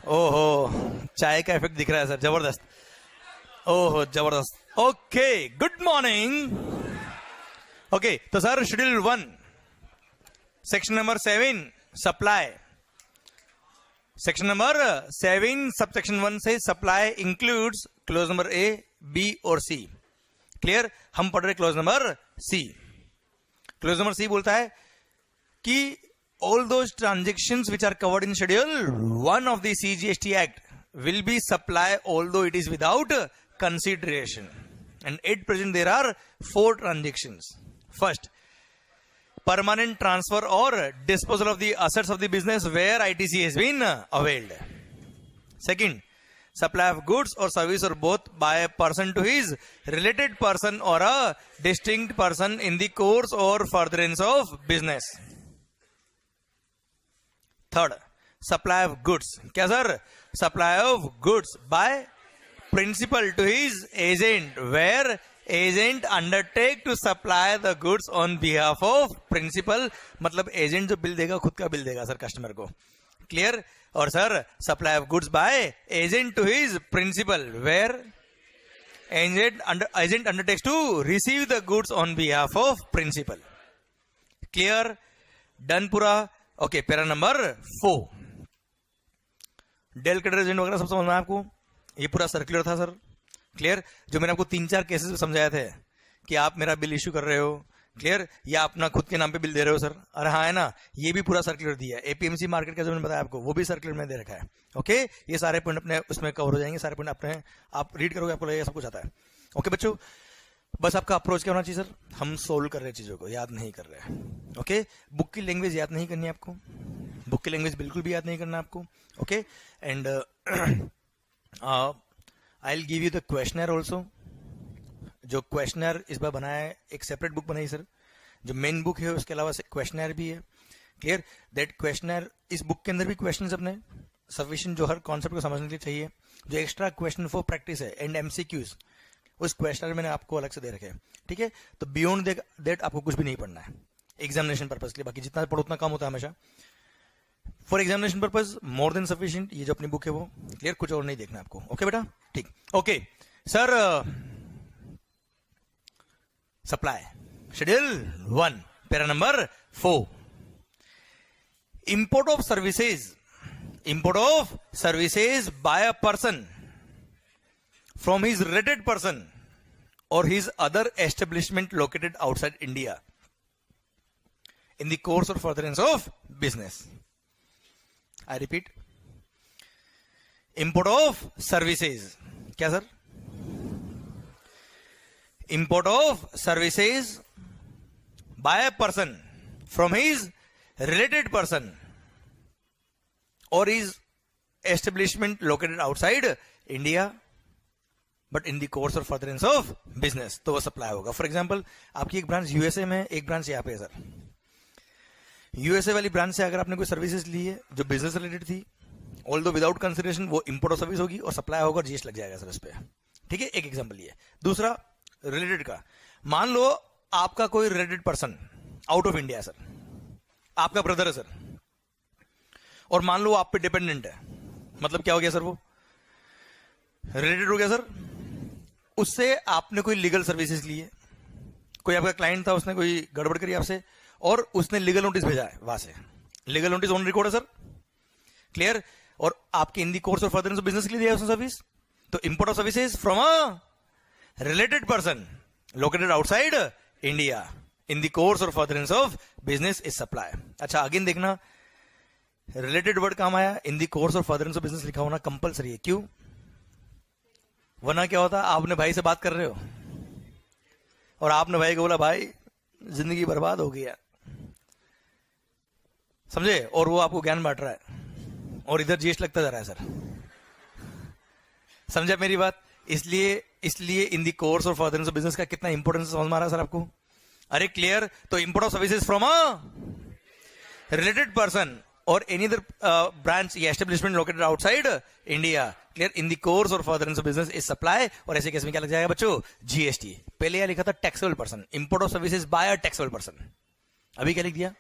ओहो, चाय का इफेक्ट दिख रहा है सर, जबरदस्त। ओहो जबरदस्त। Okay, good morning. ओके, तो sir schedule 1 section number 7 supply. Section number 7 सब सेक्शन 1 से supply includes clause number A, B और सी। क्लियर? हम पढ़ रहे clause number C. Clause number C बोलता है कि all those transactions which are covered in schedule 1 of the CGST Act will be supply although it is without consideration. And at present there are 4 transactions. First, permanent transfer or disposal of the assets of the business where ITC has been availed. Second, supply of goods or service or both by a person to his related person or a distinct person in the course or furtherance of business. Third, supply of goods. क्या sir? Supply of goods by principal to his agent where agent undertake to supply the goods on behalf of principal. मतलब agent जो bill देगा खुद का bill देगा sir customer को। Clear? और sir supply of goods by agent to his principal where agent undertakes to receive the goods on behalf of principal. Clear? Done पूरा? Okay, para number 4। Del credere agent वगैरह सब समझना है आपको। ये पूरा सर्कुलर था सर। क्लियर? जो मैंने आपको 3-4 केसेस में समझाए थे कि आप मेरा बिल इश्यू कर रहे हो, क्लियर, या अपना खुद के नाम पे बिल दे रहे हो सर। अरे हाँ है ना, ये भी पूरा सर्कुलर दिया है। एपीएमसी मार्केट का जो मैंने बताया आपको वो भी सर्कुलर में दे रखा है। ओके, ये सारे पॉइंट अपने उसमें कवर हो जाएंगे। सारे पॉइंट अपने आप रीड करोगे आपको लगेगा सब कुछ आता है। ओके बच्चों, बस आपका अप्रोच क्या होना चाहिए सर? हम सोल्व कर रहे हैं चीजों को, याद नहीं कर रहे हैं। ओके, बुक की लैंग्वेज याद नहीं करनी है आपको। बुक की लैंग्वेज बिल्कुल भी याद नहीं करना आपको। Okay, and I will give you the questionnaire also. जो क्वेश्चनर इस बार बनाया है, एक सेपरेट बुक बनाई सर। जो मेन बुक है उसके अलावा क्वेश्चनर भी है। क्लियर? दैट क्वेश्चनर, इस बुक के अंदर भी क्वेश्चन अपने सफिशिएंट जो हर कॉन्सेप्ट को समझने के लिए चाहिए। जो एक्स्ट्रा क्वेश्चन फॉर प्रैक्टिस है एंड एमसीक्यूज, उस क्वेश्चनर मैंने आपको अलग से दे रखे हैं। ठीक है? तो बियॉन्ड दैट आपको कुछ भी नहीं पढ़ना है एग्जामिनेशन पर्पज के लिए। बाकी जितना पढ़ो उतना कम होता है हमेशा। For examination purpose more than sufficient ये जो अपनी बुक है वो। क्लियर? कुछ और नहीं देखना आपको। ओके बेटा, ठीक। Okay sir, supply schedule 1 para number 4। Import of services by a person from his related person or his other establishment located outside India in the course or furtherance of business. I repeat, import of services. क्या sir? Import of services by a person from his related person or his establishment located outside India but in the course और furtherance of business, तो वो supply होगा। For example, आपकी एक branch USA में, एक branch यहाँ पे है सर। यूएसए वाली ब्रांच से अगर आपने कोई सर्विसेज ली है जो बिजनेस रिलेटेड थी, ऑल दो विदाउट कंसिडरेशन, वो इंपोर्ट ऑफ सर्विस होगी और सप्लाई होगा और जीएसटी लग जाएगा सर उस पर। ठीक है, एक एग्जाम्पल ये। दूसरा रिलेटेड का, मान लो आपका कोई related person out of India है सर, आपका ब्रदर है सर, और मान लो आप पे डिपेंडेंट है। मतलब क्या हो गया सर? वो रिलेटेड हो गया सर। उससे आपने कोई लीगल सर्विसेज ली है, कोई आपका क्लाइंट था, उसने कोई गड़बड़ करी आपसे और उसने लीगल नोटिस भेजा है वहां से। लीगल नोटिस ऑन रिकॉर्ड है सर। क्लियर? और आपके in the course of furtherance of business के लिए दिया है उसने सर्विस। तो import of services from a related person located outside India in the course और furtherance of business is supply. अच्छा, अगेन देखना, रिलेटेड वर्ड काम आया, इन दी कोर्स और फर्दरेंस ऑफ बिजनेस लिखा होना कंपलसरी है। क्यों? वरना क्या होता, आपने भाई से बात कर रहे हो और आपने भाई को बोला भाई जिंदगी बर्बाद हो गया, समझे, और वो आपको ज्ञान बांट रहा है और इधर जीएस लगता जा रहा है सर। समझा मेरी बात? इसलिए इन दी कोर्स और फर्दरेंस ऑफ बिजनेस का कितना इंपॉर्टेंस समझ में आ रहा है सर आपको? अरे क्लियर? तो import of services from a related person और एनी अदर ब्रांच या establishment located outside India, clear, in the course और furtherance of business is supply. और ऐसे केस में क्या लग जाएगा बच्चों? जीएसटी। पहले यह लिखा था taxable person, import of services by a taxable person. अभी क्या लिख दिया?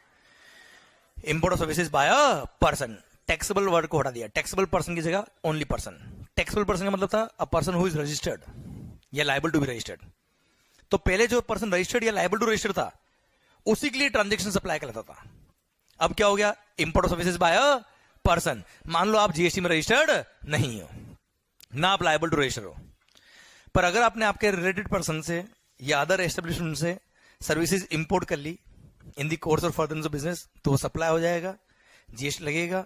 Import of services by a person. Taxable word को हटा दिया, टैक्सेबल पर्सन की जगह ओनली पर्सन। टैक्सेबल पर्सन का मतलब था a person who is registered या लायबल टू बी रजिस्टर्ड। तो पहले जो पर्सन रजिस्टर्ड या लायबल टू रजिस्टर्ड था उसी के लिए ट्रांजेक्शन अप्लाई करता था। अब क्या हो गया, import of services by a person. मान लो आप जीएसटी में रजिस्टर्ड नहीं हो, ना आप लायबल टू रजिस्टर हो, पर अगर आपने आपके रिलेटेड पर्सन से या अदर एस्टेब्लिशमेंट से सर्विसेज इंपोर्ट कर ली in the course of furtherance of business, तो वो सप्लाई हो जाएगा, जीएसटी लगेगा।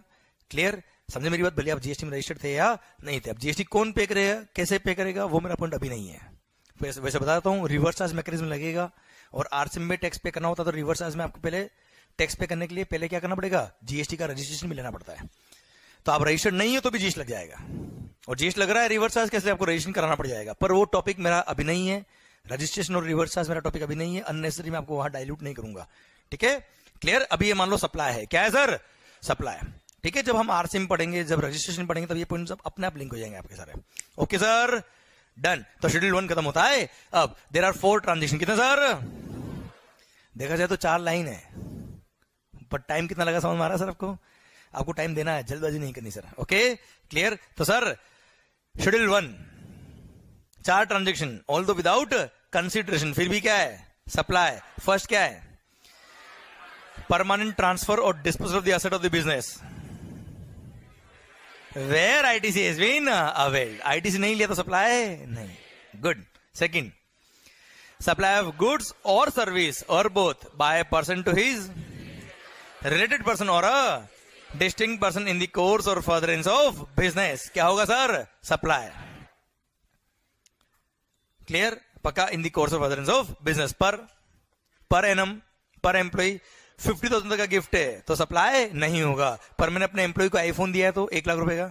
क्लियर, समझे मेरी बात? भले आप जीएसटी में रजिस्टर्ड थे या नहीं थे। अब जीएसटी कौन पे करेगा, कैसे पे करेगा, वो मेरा पॉइंट अभी नहीं है। वैसे बताता हूँ, रिवर्स चार्ज मैकेनिज्म लगेगा और आरसीएम में टैक्स पे करना होता है, तो रिवर्स चार्ज में आपको पहले टैक्स पे करने के लिए पहले क्या करना पड़ेगा, जीएसटी का रजिस्ट्रेशन भी लेना पड़ता है। तो आप रजिस्टर्ड नहीं हो तो भी जीएसटी लग जाएगा, और जीएसटी लग रहा है, रिवर्स चार्ज कैसे आपको रजिस्ट्रेशन कराना पड़ जाएगा। पर वो टॉपिक मेरा अभी नहीं है, रजिस्ट्रेशन और रिवर्स चार्ज मेरा टॉपिक अभी नहीं है, अननेसेसरी मैं आपको वहां डाइल्यूट नहीं करूंगा। ठीक है, क्लियर? अभी ये मान लो सप्लाई है, क्या है सर? सप्लाई। ठीक है, जब हम आरसीएम पढ़ेंगे, जब रजिस्ट्रेशन पढ़ेंगे, तब ये पॉइंट सब अपने आप लिंक हो जाएंगे आपके सारे। Okay sir, done. तो शेड्यूल 1 खत्म होता है। अब देयर आर 4 ट्रांजेक्शन। कितने सर? देखा जाए तो 4 लाइन है, पर टाइम कितना लगा समझ में आ रहा है सर आपको? आपको टाइम देना है, जल्दबाजी नहीं करनी सर। Okay, clear? तो sir schedule 1 4 transaction, although without consideration, फिर भी क्या है? सप्लाई। फर्स्ट क्या है? परमानेंट ट्रांसफर और disposal of the asset of the business where ITC has been availed. ITC नहीं लिया तो सप्लाई नहीं। Good. Second, supply of goods और सर्विस और both by person to his related person और a distinct person in the course और furtherance of business. क्या होगा सर? सप्लाई। क्लियर? पक्का? इन the course of furtherance of business. Per annum, पर employ 50,000 का gift है तो सप्लाई नहीं होगा। पर मैंने अपने एम्प्लॉय को आईफोन दिया है तो 1 लाख रुपए का,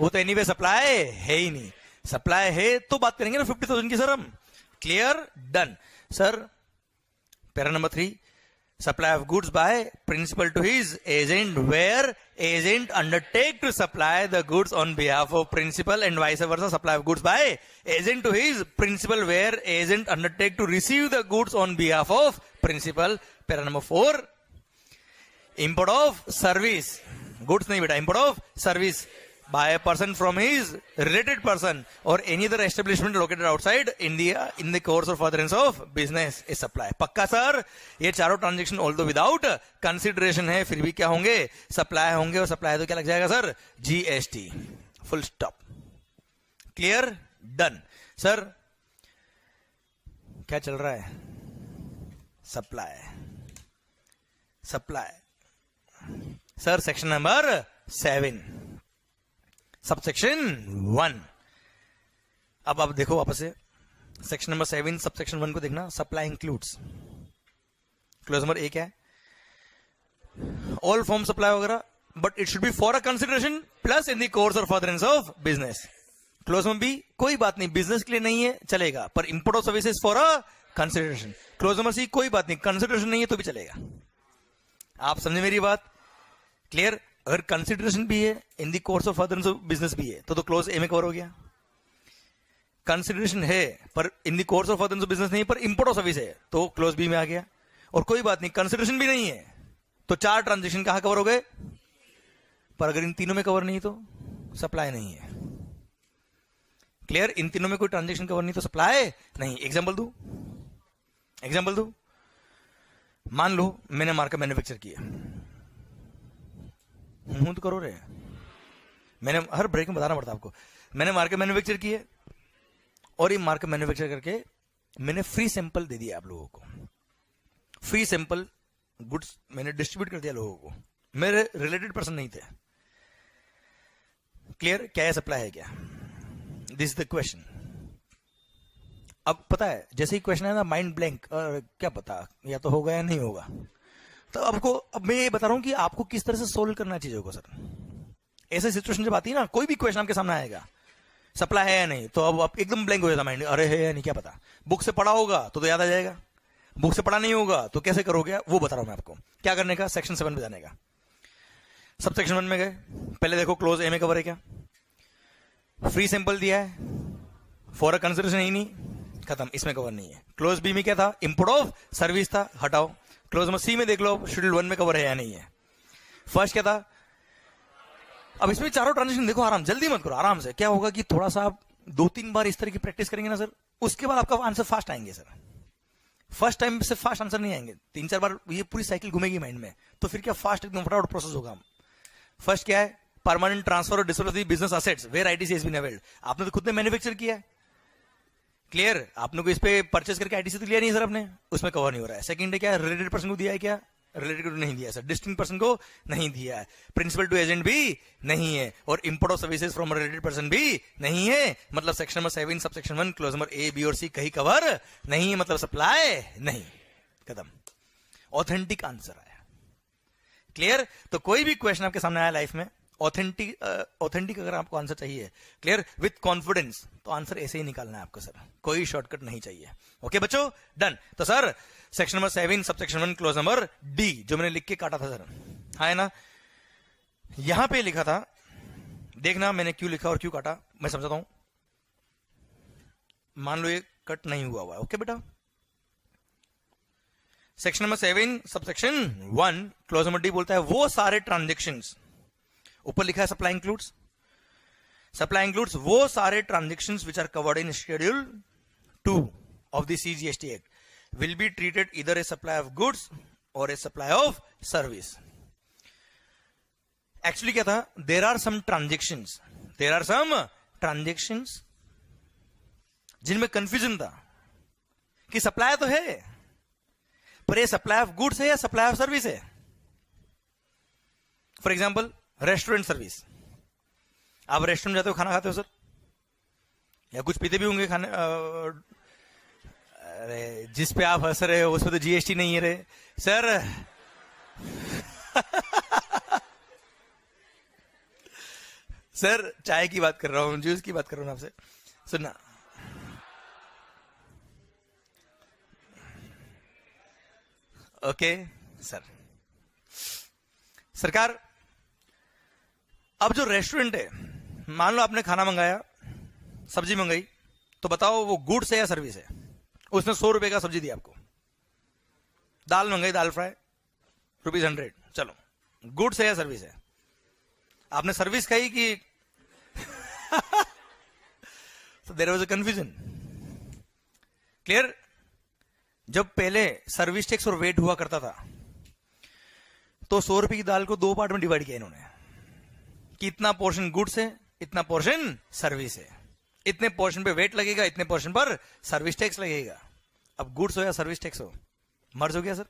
वो तो एनीवे सप्लाई है ही नहीं। सप्लाई है तो बात करेंगे ना 50,000 की सर हम। Clear? Done. Sir para number 3, supply of goods by principal to his agent where agent undertake to supply the goods on behalf of principal and vice versa. Supply of goods by agent to his principal where agent undertake to receive the goods on behalf of principal. Para number 4, import of service, goods नहीं बेटा, import of service by a person from his related person और any other establishment located outside India in the course of furtherance of business is supply. पक्का sir? ये चारों transaction although without consideration है, फिर भी क्या होंगे? Supply होंगे, और सप्लाई तो क्या लग जाएगा sir? GST. Full stop. Clear? Done. Sir क्या चल रहा है? Supply. Supply sir section number 7 subsection 1। अब आप देखो वापस से सेक्शन नंबर 7 सबसेक्शन 1 को देखना। सप्लाई इंक्लूड्स, क्लोज नंबर 1 है ऑल फॉर्म सप्लाई वगैरह, but it should be for a consideration plus in the course और furtherance of business. Clause number B, कोई बात नहीं, बिजनेस के लिए नहीं है चलेगा, पर import of services for a consideration. Clause number C, कोई बात नहीं, कंसिडरेशन नहीं है तो भी चलेगा। आप समझे मेरी बात? क्लियर? अगर कंसिडरेशन भी है इन the course of furtherance of business भी है तो क्लोज ए में कवर हो गया। कंसिडरेशन है पर इन the course of furtherance of business नहीं, पर इंपोर्ट ऑफ सर्विस है तो क्लोज बी में आ गया। और कोई बात नहीं, कंसिडरेशन भी नहीं है तो 4 ट्रांजेक्शन कहां कवर हो गए? पर अगर इन तीनों में कवर नहीं तो सप्लाई नहीं है। क्लियर? इन तीनों में कोई ट्रांजेक्शन कवर नहीं तो सप्लाई नहीं। एग्जाम्पल दू, मान लो मैंने मार्केट मैन्युफैक्चर किया, तो करो रे, मैंने हर ब्रेक में बताना पड़ता आपको। मैंने मार्केट मैन्युफैक्चर किए और ये मार्केट मैन्युफैक्चर करके मैंने फ्री सैंपल दे दिया आप लोगों को। फ्री सैंपल गुड्स मैंने डिस्ट्रीब्यूट कर दिया लोगों को, मेरे रिलेटेड पर्सन नहीं थे। क्लियर? क्या है सप्लाई है क्या? This is the question. अब पता है जैसे ही क्वेश्चन है ना, माइंड ब्लैंक, क्या पता या तो होगा या नहीं होगा। तो अब मैं ये बता रहा हूं कि आपको किस तरह से सोल्व करना है चीजों को। सर ऐसे सिचुएशन जब आती है ना, कोई भी क्वेश्चन आपके सामने आएगा, सप्लाई है या नहीं, तो अब आप एकदम ब्लैंक हो जाता माइंड, अरे है या नहीं क्या पता। बुक से पढ़ा होगा तो याद आ जाएगा, बुक से पढ़ा नहीं होगा तो कैसे करोगे वो बता रहा हूं मैं आपको। क्या करने का? सेक्शन 7 पे जाने का। सब सेक्शन 1 में गए, पहले देखो क्लोज ए में कवर है क्या? फ्री सैंपल दिया है, फॉर अ कंसिडरेशन ही नहीं, खत्म, इसमें कवर नहीं है। क्लोज बी में क्या था? इंपोर्ट ऑफ सर्विस था, हटाओ। क्लोज नंबर सी में देख लो शेड्यूल 1 में कवर है या नहीं है। फर्स्ट क्या था? अब इसमें चारों ट्रांजेक्शन देखो, आराम, जल्दी मत करो, आराम से। क्या होगा कि थोड़ा सा आप 2-3 बार इस तरह की प्रैक्टिस करेंगे ना सर, उसके बाद आपका आंसर फास्ट आएंगे सर। फर्स्ट टाइम से फास्ट आंसर नहीं आएंगे, 3-4 बार ये पूरी साइकिल घूमेगी माइंड में, तो फिर क्या फास्ट एकदम फटाफट प्रोसेस होगा। फर्स्ट क्या है, परमानेंट ट्रांसफर और disposal of the business assets where ITC has been availed. आपने तो खुद ने मैन्युफैक्चर किया है, क्लियर। आपने को इस पे परचेस करके आईटीसी तो लिया नहीं सर आपने, उसमें कवर नहीं हो रहा है। सेकंड है क्या, रिलेटेड पर्सन को दिया है, क्या रिलेटेड को नहीं दिया सर, डिस्टिंक्ट पर्सन को नहीं दिया है, प्रिंसिपल टू एजेंट भी नहीं है, और import of services from related person भी नहीं है। मतलब सेक्शन नंबर 7 सब section 1 clause number A B और सी कहीं कवर नहीं है, मतलब सप्लाई नहीं, खत्म। ऑथेंटिक आंसर आया, क्लियर। तो कोई भी क्वेश्चन आपके सामने आया लाइफ में, ऑथेंटिक अगर आपको आंसर चाहिए, क्लियर, विथ कॉन्फिडेंस, तो आंसर ऐसे ही निकालना है आपको सर, कोई शॉर्टकट नहीं चाहिए। ओके बच्चों, डन। तो सर सेक्शन नंबर 7 सब सेक्शन 1 क्लोज नंबर डी, जो मैंने लिख के काटा था सर, है ना, यहां पे लिखा था, देखना मैंने क्यों लिखा और क्यों काटा, मैं समझाता हूं। मान लो ये कट नहीं हुआ है, ओके बेटा। सेक्शन नंबर 7 सब सेक्शन 1 क्लोज नंबर डी बोलता है वो सारे ट्रांजेक्शंस, ऊपर लिखा है सप्लाई इंक्लूड्स, सप्लाई इंक्लूड्स वो सारे transactions which are covered in schedule 2 of the CGST act will be treated either a supply of goods or a supply of service. Actually क्या था, there are some transactions जिनमें confusion था कि supply तो है, पर ये सप्लाई ऑफ गुड्स है या सप्लाई ऑफ सर्विस है। फॉर एग्जाम्पल रेस्टोरेंट सर्विस, आप रेस्टोरेंट जाते हो, खाना खाते हो सर, या कुछ पीते भी होंगे खाने, अरे जिस पे आप हंस रहे हो उसमें तो जीएसटी नहीं है रे सर। सर चाय की बात कर रहा हूं, जूस की बात कर रहा हूं आपसे, सुनना। ओके सर, सरकार अब जो रेस्टोरेंट है, मान लो आपने खाना मंगाया, सब्जी मंगाई, तो बताओ वो गुड्स है या सर्विस है। उसने 100 रुपए का सब्जी दिया आपको, दाल मंगाई, दाल फ्राई ₹100, चलो गुड्स है या सर्विस है। आपने सर्विस खाई कि तो there was a confusion, clear. जब पहले सर्विस टैक्स और वेट हुआ करता था, तो 100 रुपए की दाल को 2 पार्ट में डिवाइड किया इन्होंने, कि इतना पोर्शन गुड्स है, इतना पोर्शन सर्विस है, इतने पोर्शन पे वेट लगेगा, इतने पोर्शन पर सर्विस टैक्स लगेगा। अब गुड्स हो या सर्विस टैक्स हो, मर्ज हो गया सर,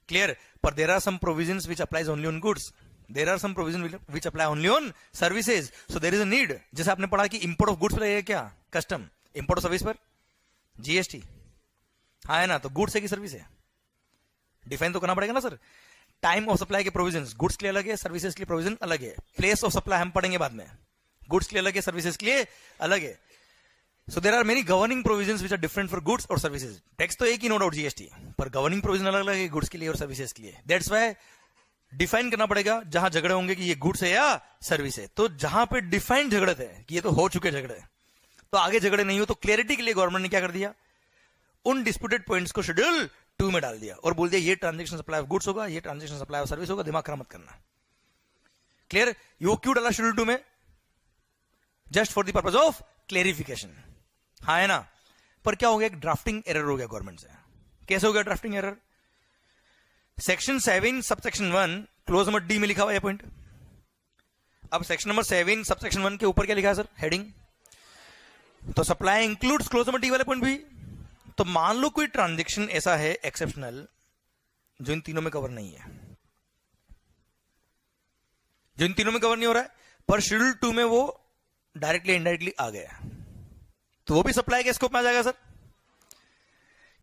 क्लियर। पर there are some provisions which applies only on goods, there are some provision which apply only on services, so there is a need. जैसे आपने पढ़ा कि इंपोर्ट ऑफ गुड्स पर लगेगा क्या, कस्टम, इंपोर्ट ऑफ सर्विस पर GST, हाँ है ना, तो गुड्स है कि सर्विस है, डिफाइन तो करना पड़ेगा ना सर। टाइम ऑफ सप्लाई के प्रोविजन, गुड्स के लिए अलग है, सर्विसेज के लिए प्रोविजन अलग है। प्लेस ऑफ सप्लाई हम पढ़ेंगे बाद में, गुड्स के लिए अलग है, सर्विसेज के लिए अलग है। So there are many governing provisions which are different for goods और सर्विसेज। टैक्स तो एक ही, नो डाउट जीएसटी, पर गवर्निंग प्रोविजन अलग अलग है गुड्स के लिए और सर्विसेज के लिए। दैट्स व्हाई डिफाइन करना पड़ेगा जहां झगड़े होंगे कि ये गुड्स है या सर्विस है। तो जहां पे डिफाइंड झगड़े थे कि ये तो हो चुके झगड़े, तो आगे झगड़े नहीं हो, तो क्लियरिटी के लिए गवर्नमेंट ने क्या कर दिया, उन डिस्प्यूटेड पॉइंट्स को शेड्यूल 2 में डाल दिया और बोल दिया ये ट्रांजेक्शन सप्लाई ऑफ गुड्स होगा, ये ट्रांजेक्शन सप्लाई ऑफ सर्विस होगा, दिमाग खराब मत करना, क्लियर। यो क्यों डाला शेड्यूल 2 में, just for the purpose of clarification, हाँ है ना। पर क्या हो गया, एक ड्राफ्टिंग एरर हो गया गवर्नमेंट से। कैसे हो गया ड्राफ्टिंग एरर, सेक्शन 7 सब सेक्शन 1 क्लोज नंबर डी में लिखा हुआ है पॉइंट। अब सेक्शन नंबर 7 सब सेक्शन 1 के ऊपर क्या लिखा है सर, हेडिंग, तो supply includes clause number D वाले पॉइंट भी। तो मान लो कोई ट्रांजेक्शन ऐसा है एक्सेप्शनल जो इन तीनों में कवर नहीं है, जो इन तीनों में कवर नहीं हो रहा है, पर शेड्यूल 2 में वो डायरेक्टली इनडायरेक्टली आ गया, तो वो भी सप्लाई के स्कोप में आ जाएगा सर,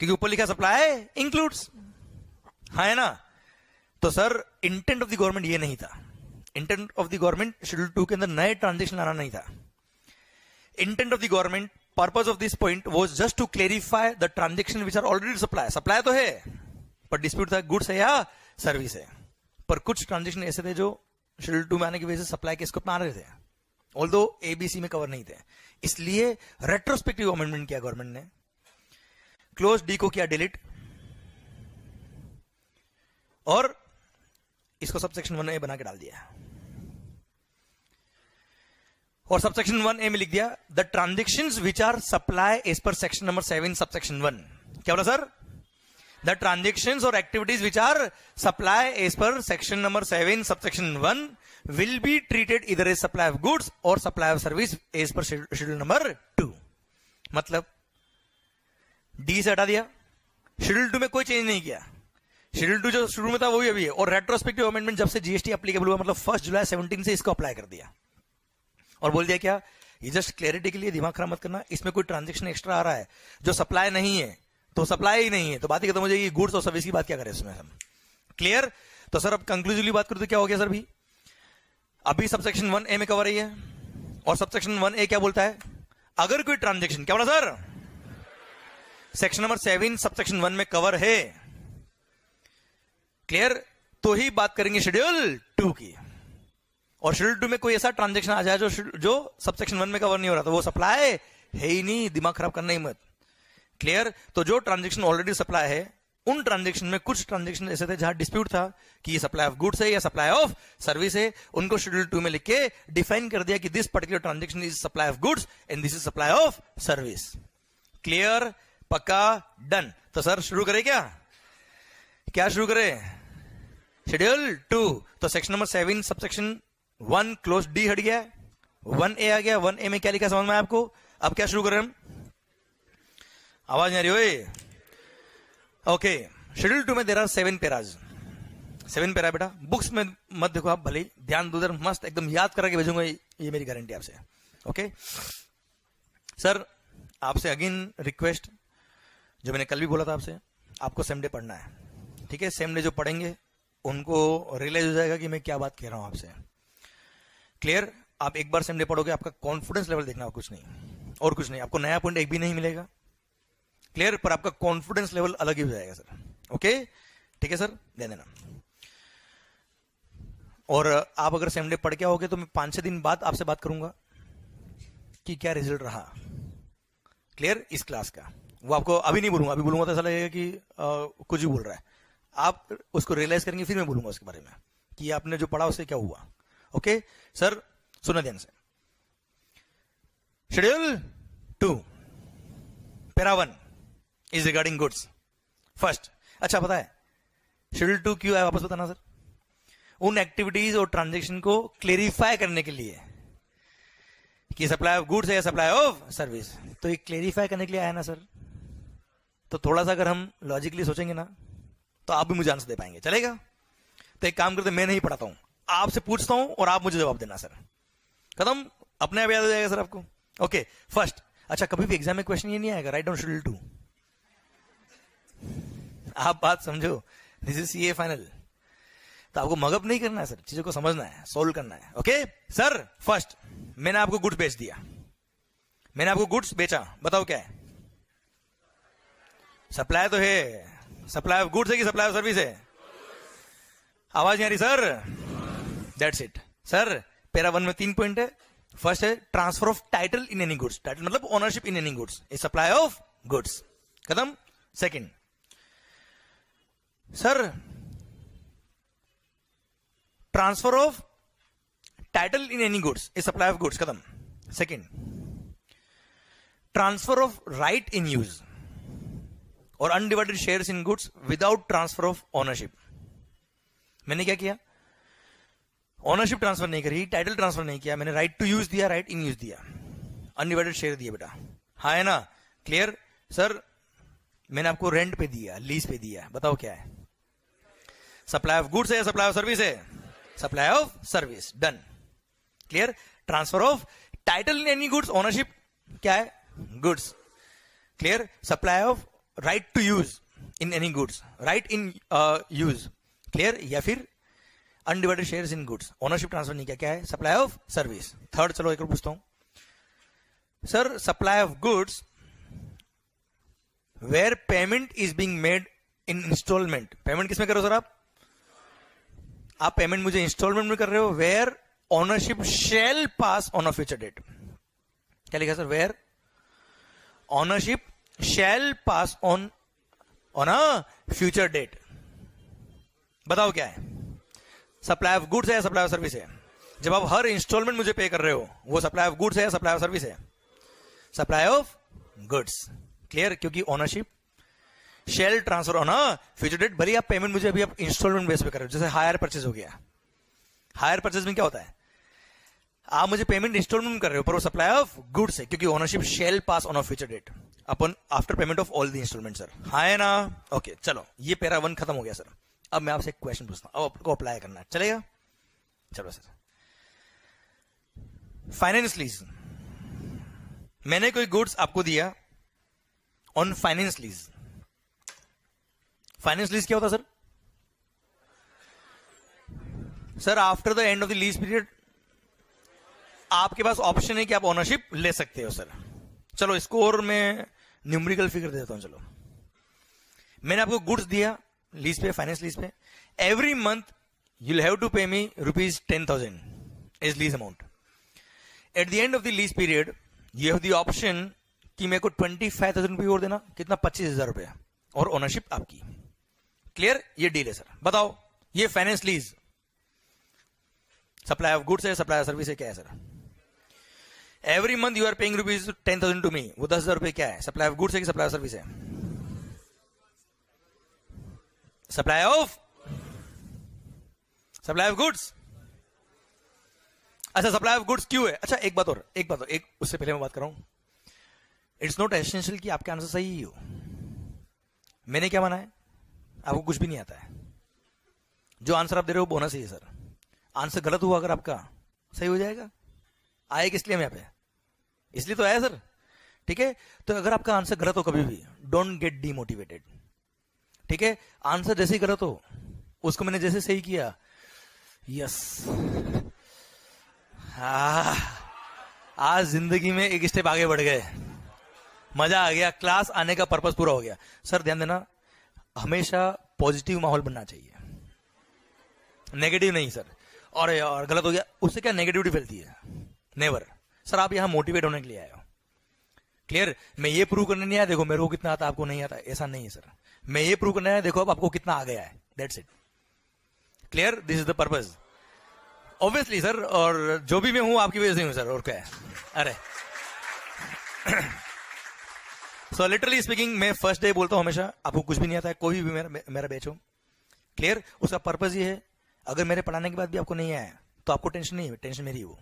क्योंकि ऊपर लिखा सप्लाई इंक्लूड्स, हाँ है ना। तो sir intent of the government ये नहीं था, intent of the government schedule 2 के अंदर नए ट्रांजेक्शन लाना नहीं था। Intent of the government, purpose of this point was just to clarify the transaction which are already supply, supply तो है पर डिस्प्यूट था गुड्स है या सर्विस है। पर कुछ ट्रांजेक्शन ऐसे थे जो शेड्यूल 2 में आने की वजह से सप्लाई के स्कोप में आ रहे थे, ऑल्दो एबीसी में कवर नहीं थे, इसलिए रेट्रोस्पेक्टिव अमेंडमेंट किया गवर्नमेंट ने, क्लोज डी को किया डिलीट और इसको सब सेक्शन 1 बना के डाल दिया। और सबसेक्शन 1A में लिख दिया the transactions which are supply as per section number 7 subsection 1. क्या बोला सर? द ट्रांजेक्शंस और activities which are supply as per section number 7 subsection 1 will be treated इधर एज सप्लाई ऑफ गुड्स और supply of service as per schedule number 2. मतलब D से हटा दिया, schedule 2 में कोई चेंज नहीं किया. शेड्यूल 2 जो शुरू में था वही अभी है. और रेट्रोस्पेक्टिव अमेंडमेंट जब से जीएसटी एप्लीकेबल हुआ मतलब 1 जुलाई 17 से इसको अप्लाई कर दिया और बोल दिया क्या, ये जस्ट क्लैरिटी के लिए दिमाग खराब मत करना, इसमें कोई ट्रांजेक्शन एक्स्ट्रा आ रहा है जो सप्लाई नहीं है तो सप्लाई ही नहीं है, तो बात ही खत्म हो जाएगी. गुड्स और सर्विस की बात क्या करें इसमें हम. क्लियर? तो सर अब कंक्लूसिवली बात करूं तो क्या हो गया सर? भी अभी सबसेक्शन 1A में कवर ही है और सबसेक्शन 1A क्या बोलता है, अगर कोई ट्रांजेक्शन, क्या बोला सर, सेक्शन नंबर 7 सबसेक्शन 1 में कवर है, क्लियर, तो ही बात करेंगे शेड्यूल 2 की. और शेड्यूल 2 में कोई ऐसा ट्रांजेक्शन आ जाए जो सबसेक्शन 1 में कवर नहीं हो रहा, तो वो सप्लाई है ही नहीं, दिमाग खराब करना ही मत. क्लियर? तो जो ट्रांजेक्शन ऑलरेडी सप्लाई है, उन ट्रांजेक्शन में कुछ ट्रांजेक्शन ऐसे थे जहां डिस्प्यूट था कि ये सप्लाई ऑफ गुड्स है या सप्लाई ऑफ सर्विस है, उनको शेड्यूल 2 में लिख के डिफाइन कर दिया कि this particular transaction is supply of goods and this is supply of service. Clear? पक्का? डन. तो सर शुरू करें क्या शुरू करें? शेड्यूल 2. तो section number 7 subsection 1 close D हट गया, 1A आ गया. 1A में क्या लिखा समझ में आपको? अब क्या शुरू करें हम? आवाज नहीं आ रही ओए. ओके, शेड्यूल 2 में देर आर 7 पैराज. 7 पैरा बेटा, बुक्स में मत देखो आप, भले ध्यान दो, मस्त एकदम याद करके भेजूंगा, ये मेरी गारंटी आपसे. ओके सर, आपसे अगेन रिक्वेस्ट, जो मैंने कल भी बोला था आपसे, आपको सेम डे पढ़ना है. ठीक है, सेम डे जो पढ़ेंगे उनको रियलाइज हो जाएगा कि मैं क्या बात कह रहा हूं आपसे. क्लियर? आप एक बार सेम डे पढ़ोगे, आपका कॉन्फिडेंस लेवल देखना, कुछ नहीं और कुछ नहीं, आपको नया पॉइंट एक भी नहीं मिलेगा. क्लियर? पर आपका कॉन्फिडेंस लेवल अलग ही हो जाएगा सर. ओके ठीक है सर, दे देना. और आप अगर सेम डे पढ़ के आओगे तो मैं 5-6 दिन बाद आपसे बात करूंगा कि क्या रिजल्ट रहा. क्लियर? इस क्लास का वो आपको अभी नहीं बोलूंगा, अभी बोलूंगा तो ऐसा लगेगा कि कुछ भी बोल रहा है. आप उसको रियलाइज करेंगे, फिर मैं बोलूंगा उसके बारे में कि आपने जो पढ़ा उससे क्या हुआ. ओके सर, सुना ध्यान से. Schedule 2 para 1 is regarding goods. First, अच्छा पता है शेड्यूल 2 क्यों है, वापस बताना सर. उन एक्टिविटीज और ट्रांजेक्शन को क्लेरिफाई करने के लिए कि सप्लाई ऑफ गुड्स है या सप्लाई ऑफ सर्विस, तो ये क्लेरिफाई करने के लिए आया ना सर. तो थोड़ा सा अगर हम लॉजिकली सोचेंगे ना तो आप भी मुझे आंसर दे पाएंगे, चलेगा? तो एक काम करते, मैं नहीं पढ़ाता हूं, आपसे पूछता हूं और आप मुझे जवाब देना सर. खत्म, अपने आप याद हो जाएगा सर आपको. ओके फर्स्ट, अच्छा कभी भी एग्जाम में क्वेश्चन ये नहीं आएगा राइट डाउन शेड्यूल 2. आप बात समझो, दिस इज सीए फाइनल. तो आपको मगअप नहीं करना है सर, चीजों को समझना है, सोल्व करना है. ओके सर, फर्स्ट मैंने आपको गुड्स बेच दिया, मैंने आपको गुड्स बेचा, बताओ क्या है? सप्लाई तो है, सप्लाई ऑफ गुड्स है कि सप्लाई ऑफ सर्विस है? आवाज नहीं आ रही sir. That's it sir. Para 1 में 3 पॉइंट है. फर्स्ट है transfer of title in any goods, title मतलब ownership in any goods is supply of goods. खत्म. Second sir, transfer of title in any goods is supply of goods. खत्म. Second, transfer of right in use और undivided shares in goods without transfer of ownership. मैंने क्या किया? Ownership transfer नहीं करी, title transfer नहीं किया, मैंने राइट टू यूज दिया, राइट इन यूज दिया, अनडिवाइडेड शेयर दिया बेटा. हाँ है ना? क्लियर? सर मैंने आपको रेंट पे दिया, लीज पे दिया, बताओ क्या है? सप्लाई ऑफ गुड्स है या सप्लाई ऑफ सर्विस है? Supply of service. Done. Clear? Transfer of title in any goods, ownership क्या है? Goods. Clear? Supply of right to use in any goods, right in use. Clear? या फिर undivided shares in goods, ownership transfer नहीं किया, क्या है? Supply of service. Third, चलो एक और पूछता हूं sir, supply of goods where payment is being made in installment. Payment किसमें कर रहे हो सर आप पेमेंट मुझे इंस्टॉलमेंट में कर रहे हो. Where ownership shall pass on a future date. क्या लिखा sir? Where ownership shall pass on a future date. बताओ क्या है? सप्लाई ऑफ गुड्स है या सप्लाई ऑफ सर्विस है? जब आप हर इंस्टॉलमेंट मुझे पे कर रहे हो, वो सप्लाई ऑफ गुड्स है या सप्लाई ऑफ सर्विस है? Supply of goods. क्लियर? क्योंकि ओनरशिप शेल ट्रांसफर होना फ्यूचर डेट। भले आप पेमेंट मुझे अभी आप इंस्टॉलमेंट बेस पे कर रहे हो, जैसे हायर परचेज हो गया। हायर परचेज में क्या होता है, आप मुझे पेमेंट इंस्टॉलमेंट कर रहे हो, पर वो सप्लाई ऑफ गुड्स है, क्योंकि ownership shall pass on a future date upon after payment of all the installment. Sir हाँ है ना? ओके चलो, ये पैरा 1 खत्म हो गया सर। अब मैं आपसे एक क्वेश्चन पूछता हूं, अब आपको अप्लाई करना है, चलेगा? चलो सर, फाइनेंस लीज। मैंने कोई गुड्स आपको दिया on finance lease. Finance lease क्या होता sir? Sir after the end of the lease period आपके पास ऑप्शन है कि आप ओनरशिप ले सकते हो सर। चलो इसको और मैं न्यूमेरिकल फिगर दे देता हूं। चलो, मैंने आपको गुड्स दिया लीज पे, फाइनेंस लीज पे। Every month you'll have to pay me rupees 10,000 is lease amount. At the end of the lease period, you have the option कि मेरे को 25,000 रुपये और देना, कितना? 25,000 रुपये, और ओनरशिप आपकी। क्लियर? ये डील है सर। बताओ, ये finance lease supply of goods है, सप्लाई ऑफ सर्विस है, क्या है sir? Every month you are paying rupees 10,000 to me, वो 10,000 रुपये क्या है? सप्लाई ऑफ गुड्स है कि सप्लाई ऑफ सर्विस है? Supply of goods. अच्छा, सप्लाई ऑफ गुड्स क्यों है? अच्छा एक बात और, एक उससे पहले मैं बात कर रहा हूं। इट्स नॉट एसेंशियल कि आपके आंसर सही ही हो। मैंने क्या माना है, आपको कुछ भी नहीं आता है, जो आंसर आप दे रहे हो बोनस ही है सर। आंसर गलत हुआ अगर आपका, सही हो जाएगा। आए किस लिए हम यहाँ पे? इसलिए तो आया सर, ठीक है? तो अगर आपका आंसर गलत हो कभी भी, डोंट गेट डीमोटिवेटेड, ठीक है? आंसर जैसे ही गलत हो, उसको मैंने जैसे सही किया, यस, आज जिंदगी में एक स्टेप आगे बढ़ गए, मजा आ गया, क्लास आने का पर्पस पूरा हो गया। सर ध्यान देना, हमेशा पॉजिटिव माहौल बनना चाहिए, नेगेटिव नहीं सर। और यार गलत हो गया, उससे क्या नेगेटिविटी फैलती है? Never sir. आप यहां मोटिवेट होने के लिए आए हो। क्लियर? मैं ये प्रूव करने नहीं आया देखो मेरे को कितना आता, आपको नहीं आता, ऐसा नहीं है सर। मैं ये प्रूव करने आया देखो अब आपको कितना आ गया है, that's it. Clear? This is the purpose obviously sir. और जो भी मैं हूं आपकी वजह से हूं सर, और क्या है? अरे सो लिटरली स्पीकिंग, मैं फर्स्ट डे बोलता हूं हमेशा, आपको कुछ भी नहीं आता है, कोई भी मेरा बैच हो। क्लियर? उसका पर्पस ये है, अगर मेरे पढ़ाने के बाद भी आपको नहीं आया तो आपको टेंशन नहीं है, टेंशन मेरी है वो।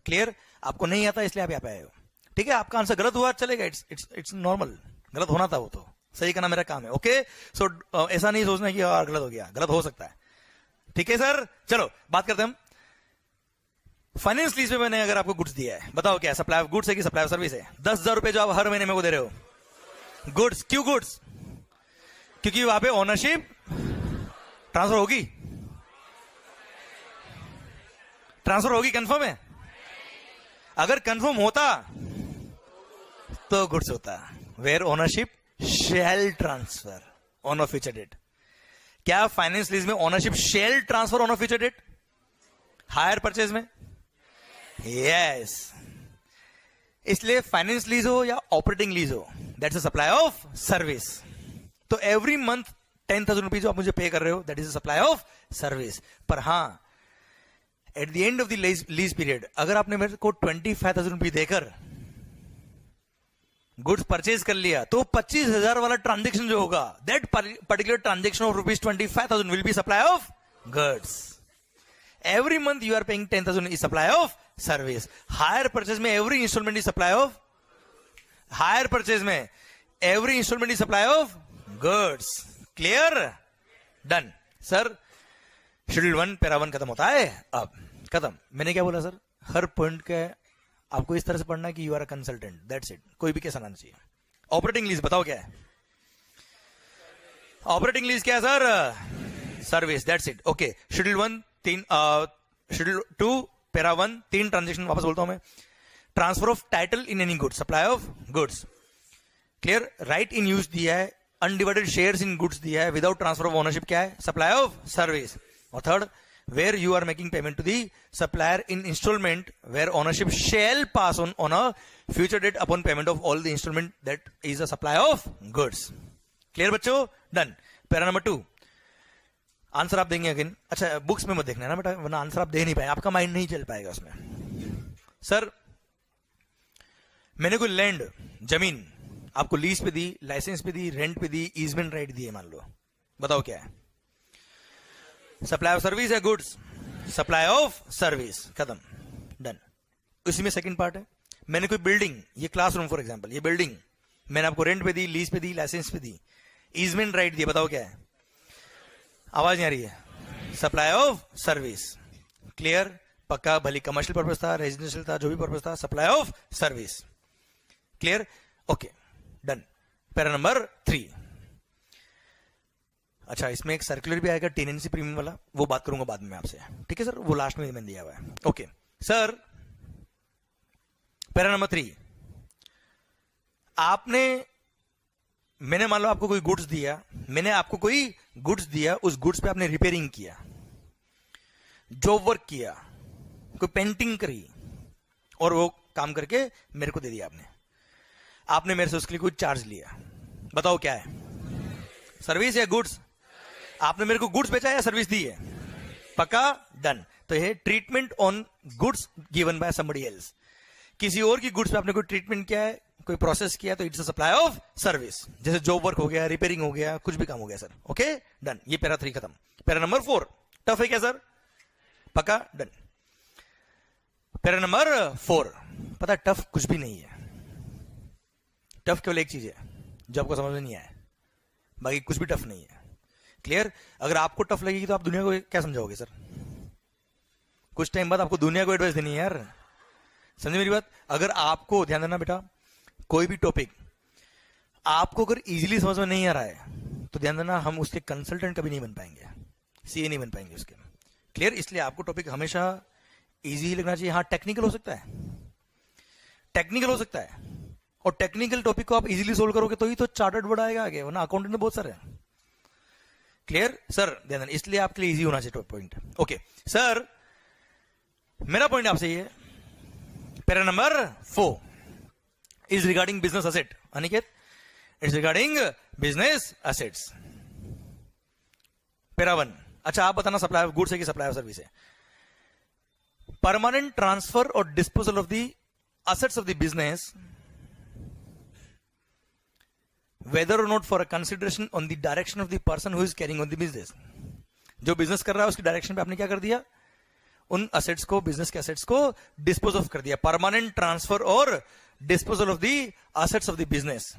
क्लियर? आपको नहीं आता इसलिए आप यहाँ पे आए हो, ठीक है? आपका आंसर गलत हुआ चलेगा, इट्स नॉर्मल, गलत होना था वो तो, सही करना मेरा काम है। ओके? सो ऐसा नहीं सोचना कि यार गलत हो गया, गलत हो सकता है, ठीक है सर? चलो बात करते हैं हम फाइनेंस लीज पे। मैंने अगर आपको गुड्स दिया है, बताओ क्या सप्लाई ऑफ गुड्स है कि सप्लाई ऑफ सर्विस है? 10,000 रुपए जो आप हर महीने में को दे रहे हो, गुड्स। क्यों गुड्स? क्योंकि वहां पे ओनरशिप ट्रांसफर होगी, कंफर्म है? अगर कंफर्म होता तो गुड्स होता, where ownership shall transfer on a future date. क्या फाइनेंस लीज में ownership shall transfer on a future date? Hire purchase में यस। इसलिए फाइनेंस लीज हो या ऑपरेटिंग लीज हो, that's a supply of service. तो एवरी मंथ 10,000 रुपीज जो आप मुझे पे कर रहे हो, that is a supply of service. पर हां, at the end of the lease period अगर आपने मेरे को 25,000 रुपये देकर गुड्स परचेज कर लिया, तो 25,000 वाला ट्रांजेक्शन जो होगा, that particular transaction of rupees 25,000 will be supply of goods. Every month you are paying 10,000 is supply of service. Hire purchase में every instalment is supply of, hire purchase में every instalment is supply of goods. Clear? Done sir. Schedule 1 para 1 खत्म होता है। अब खत्म। मैंने क्या बोला सर? हर पॉइंट का आपको इस तरह से पढ़ना कि you are a consultant, that's it. कोई भी कैसा आना चाहिए। ऑपरेटिंग लीज बताओ क्या है? ऑपरेटिंग लीज क्या है sir? Service, that's it. Okay, schedule 1 3, schedule 2 para 1 3 transaction वापस बोलता हूं मैं। Transfer of title in any goods, supply of goods. Clear? Right in use दिया है, अनडिवाइडेड शेयर्स इन गुड्स दिया है, विदाउट ट्रांसफर ऑफ ओनरशिप क्या है? Supply of service. और third, where you are making payment to the supplier in installment where ownership shall pass on a future date upon payment of all the installment that is a supply of goods. Clear बच्चों? Done. Para number 2. Answer आप देंगे again, अच्छा books में मत देखना है ना बेटा, वरना आंसर आप दे नहीं पाए, आपका माइंड नहीं चल पाएगा उसमें। सर मैंने कोई लैंड जमीन आपको लीज पे दी, लाइसेंस पे दी, रेंट पे दी, ईजमेंट राइट दिए मान लो, बताओ क्या है? सप्लाई ऑफ सर्विस है, गुड्स, सप्लाई ऑफ सर्विस, खत्म, डन। उसी में सेकंड पार्ट है, मैंने कोई बिल्डिंग, ये क्लासरूम फॉर एग्जांपल, ये बिल्डिंग मैंने आपको रेंट पे दी, लीज पे दी, लाइसेंस पे दी, ईजमेंट राइट दिए, बताओ क्या है? आवाज नहीं आ रही है, सप्लाई ऑफ सर्विस, क्लियर, पक्का, भली कमर्शियल पर्पस था, रेजिडेंशियल था, जो भी पर्पस था, supply of service, clear, okay, done. Para number 3। अच्छा इसमें एक सर्कुलर भी आएगा टेनेंसी प्रीमियम वाला, वो बात करूंगा बाद में आपसे, ठीक है सर, वो लास्ट में मैंने दिया हुआ है। ओके सर, पैरा नंबर 3, मैंने मान लो आपको कोई गुड्स दिया, मैंने आपको कोई गुड्स दिया, उस गुड्स पे आपने रिपेयरिंग किया, जॉब वर्क किया, कोई पेंटिंग करी, और वो काम करके मेरे को दे दिया आपने मेरे से उसके लिए कोई चार्ज लिया, बताओ क्या है? सर्विस या गुड्स? आपने मेरे को गुड्स बेचा या सर्विस दी है? पक्का, डन। तो ये treatment on goods given by somebody else, किसी और की गुड्स पे आपने कोई ट्रीटमेंट किया है, कोई प्रोसेस किया, तो it's a supply of service, जैसे जॉब वर्क हो गया, रिपेयरिंग हो गया, कुछ भी काम हो गया सर। ओके डन, ये पैरा 3 खत्म। पैरा नंबर 4 टफ है क्या सर? पक्का, डन। पैरा नंबर 4, पता है टफ कुछ भी नहीं है, टफ केवल एक चीज है जो आपको समझ में नहीं आया, बाकी कुछ भी टफ नहीं है, क्लियर। अगर आपको टफ लगेगी तो आप दुनिया को क्या समझाओगे सर? कुछ टाइम बाद आपको दुनिया को एडवाइस देनी है यार, समझे मेरी बात? अगर आपको, ध्यान देना बेटा, कोई भी टॉपिक आपको अगर इजीली समझ में नहीं आ रहा है तो ध्यान देना, हम उसके कंसल्टेंट कभी नहीं बन पाएंगे, सीए नहीं बन पाएंगे उसके, क्लियर। इसलिए आपको टॉपिक हमेशा इजी ही लगना चाहिए। हाँ टेक्निकल हो सकता है, टेक्निकल हो सकता है, और टेक्निकल टॉपिक को आप इजीली सोल्व करोगे तो ही तो चार्टर्ड वर्ड आएगा आगे, वरना अकाउंटेंट में बहुत सारे हैं, क्लियर सर, ध्यान देना, इसलिए आपके लिए इजी होना चाहिए पॉइंट। ओके सर, मेरा पॉइंट आपसे ये, para number 4 is regarding business asset, Aniket, it's regarding business assets. Para 1, अच्छा आप बताना सप्लाई ऑफ गुड्स है कि सप्लाई ऑफ सर्विस है? परमानेंट ट्रांसफर और disposal of the assets of the business, whether or not for a consideration on the direction of the person who is carrying on the business, जो business कर रहा है उसकी direction पे आपने क्या कर दिया, उन असेट्स को, बिजनेस के असेट्स को डिस्पोज ऑफ कर दिया। परमानेंट ट्रांसफर और disposal of the assets of the business,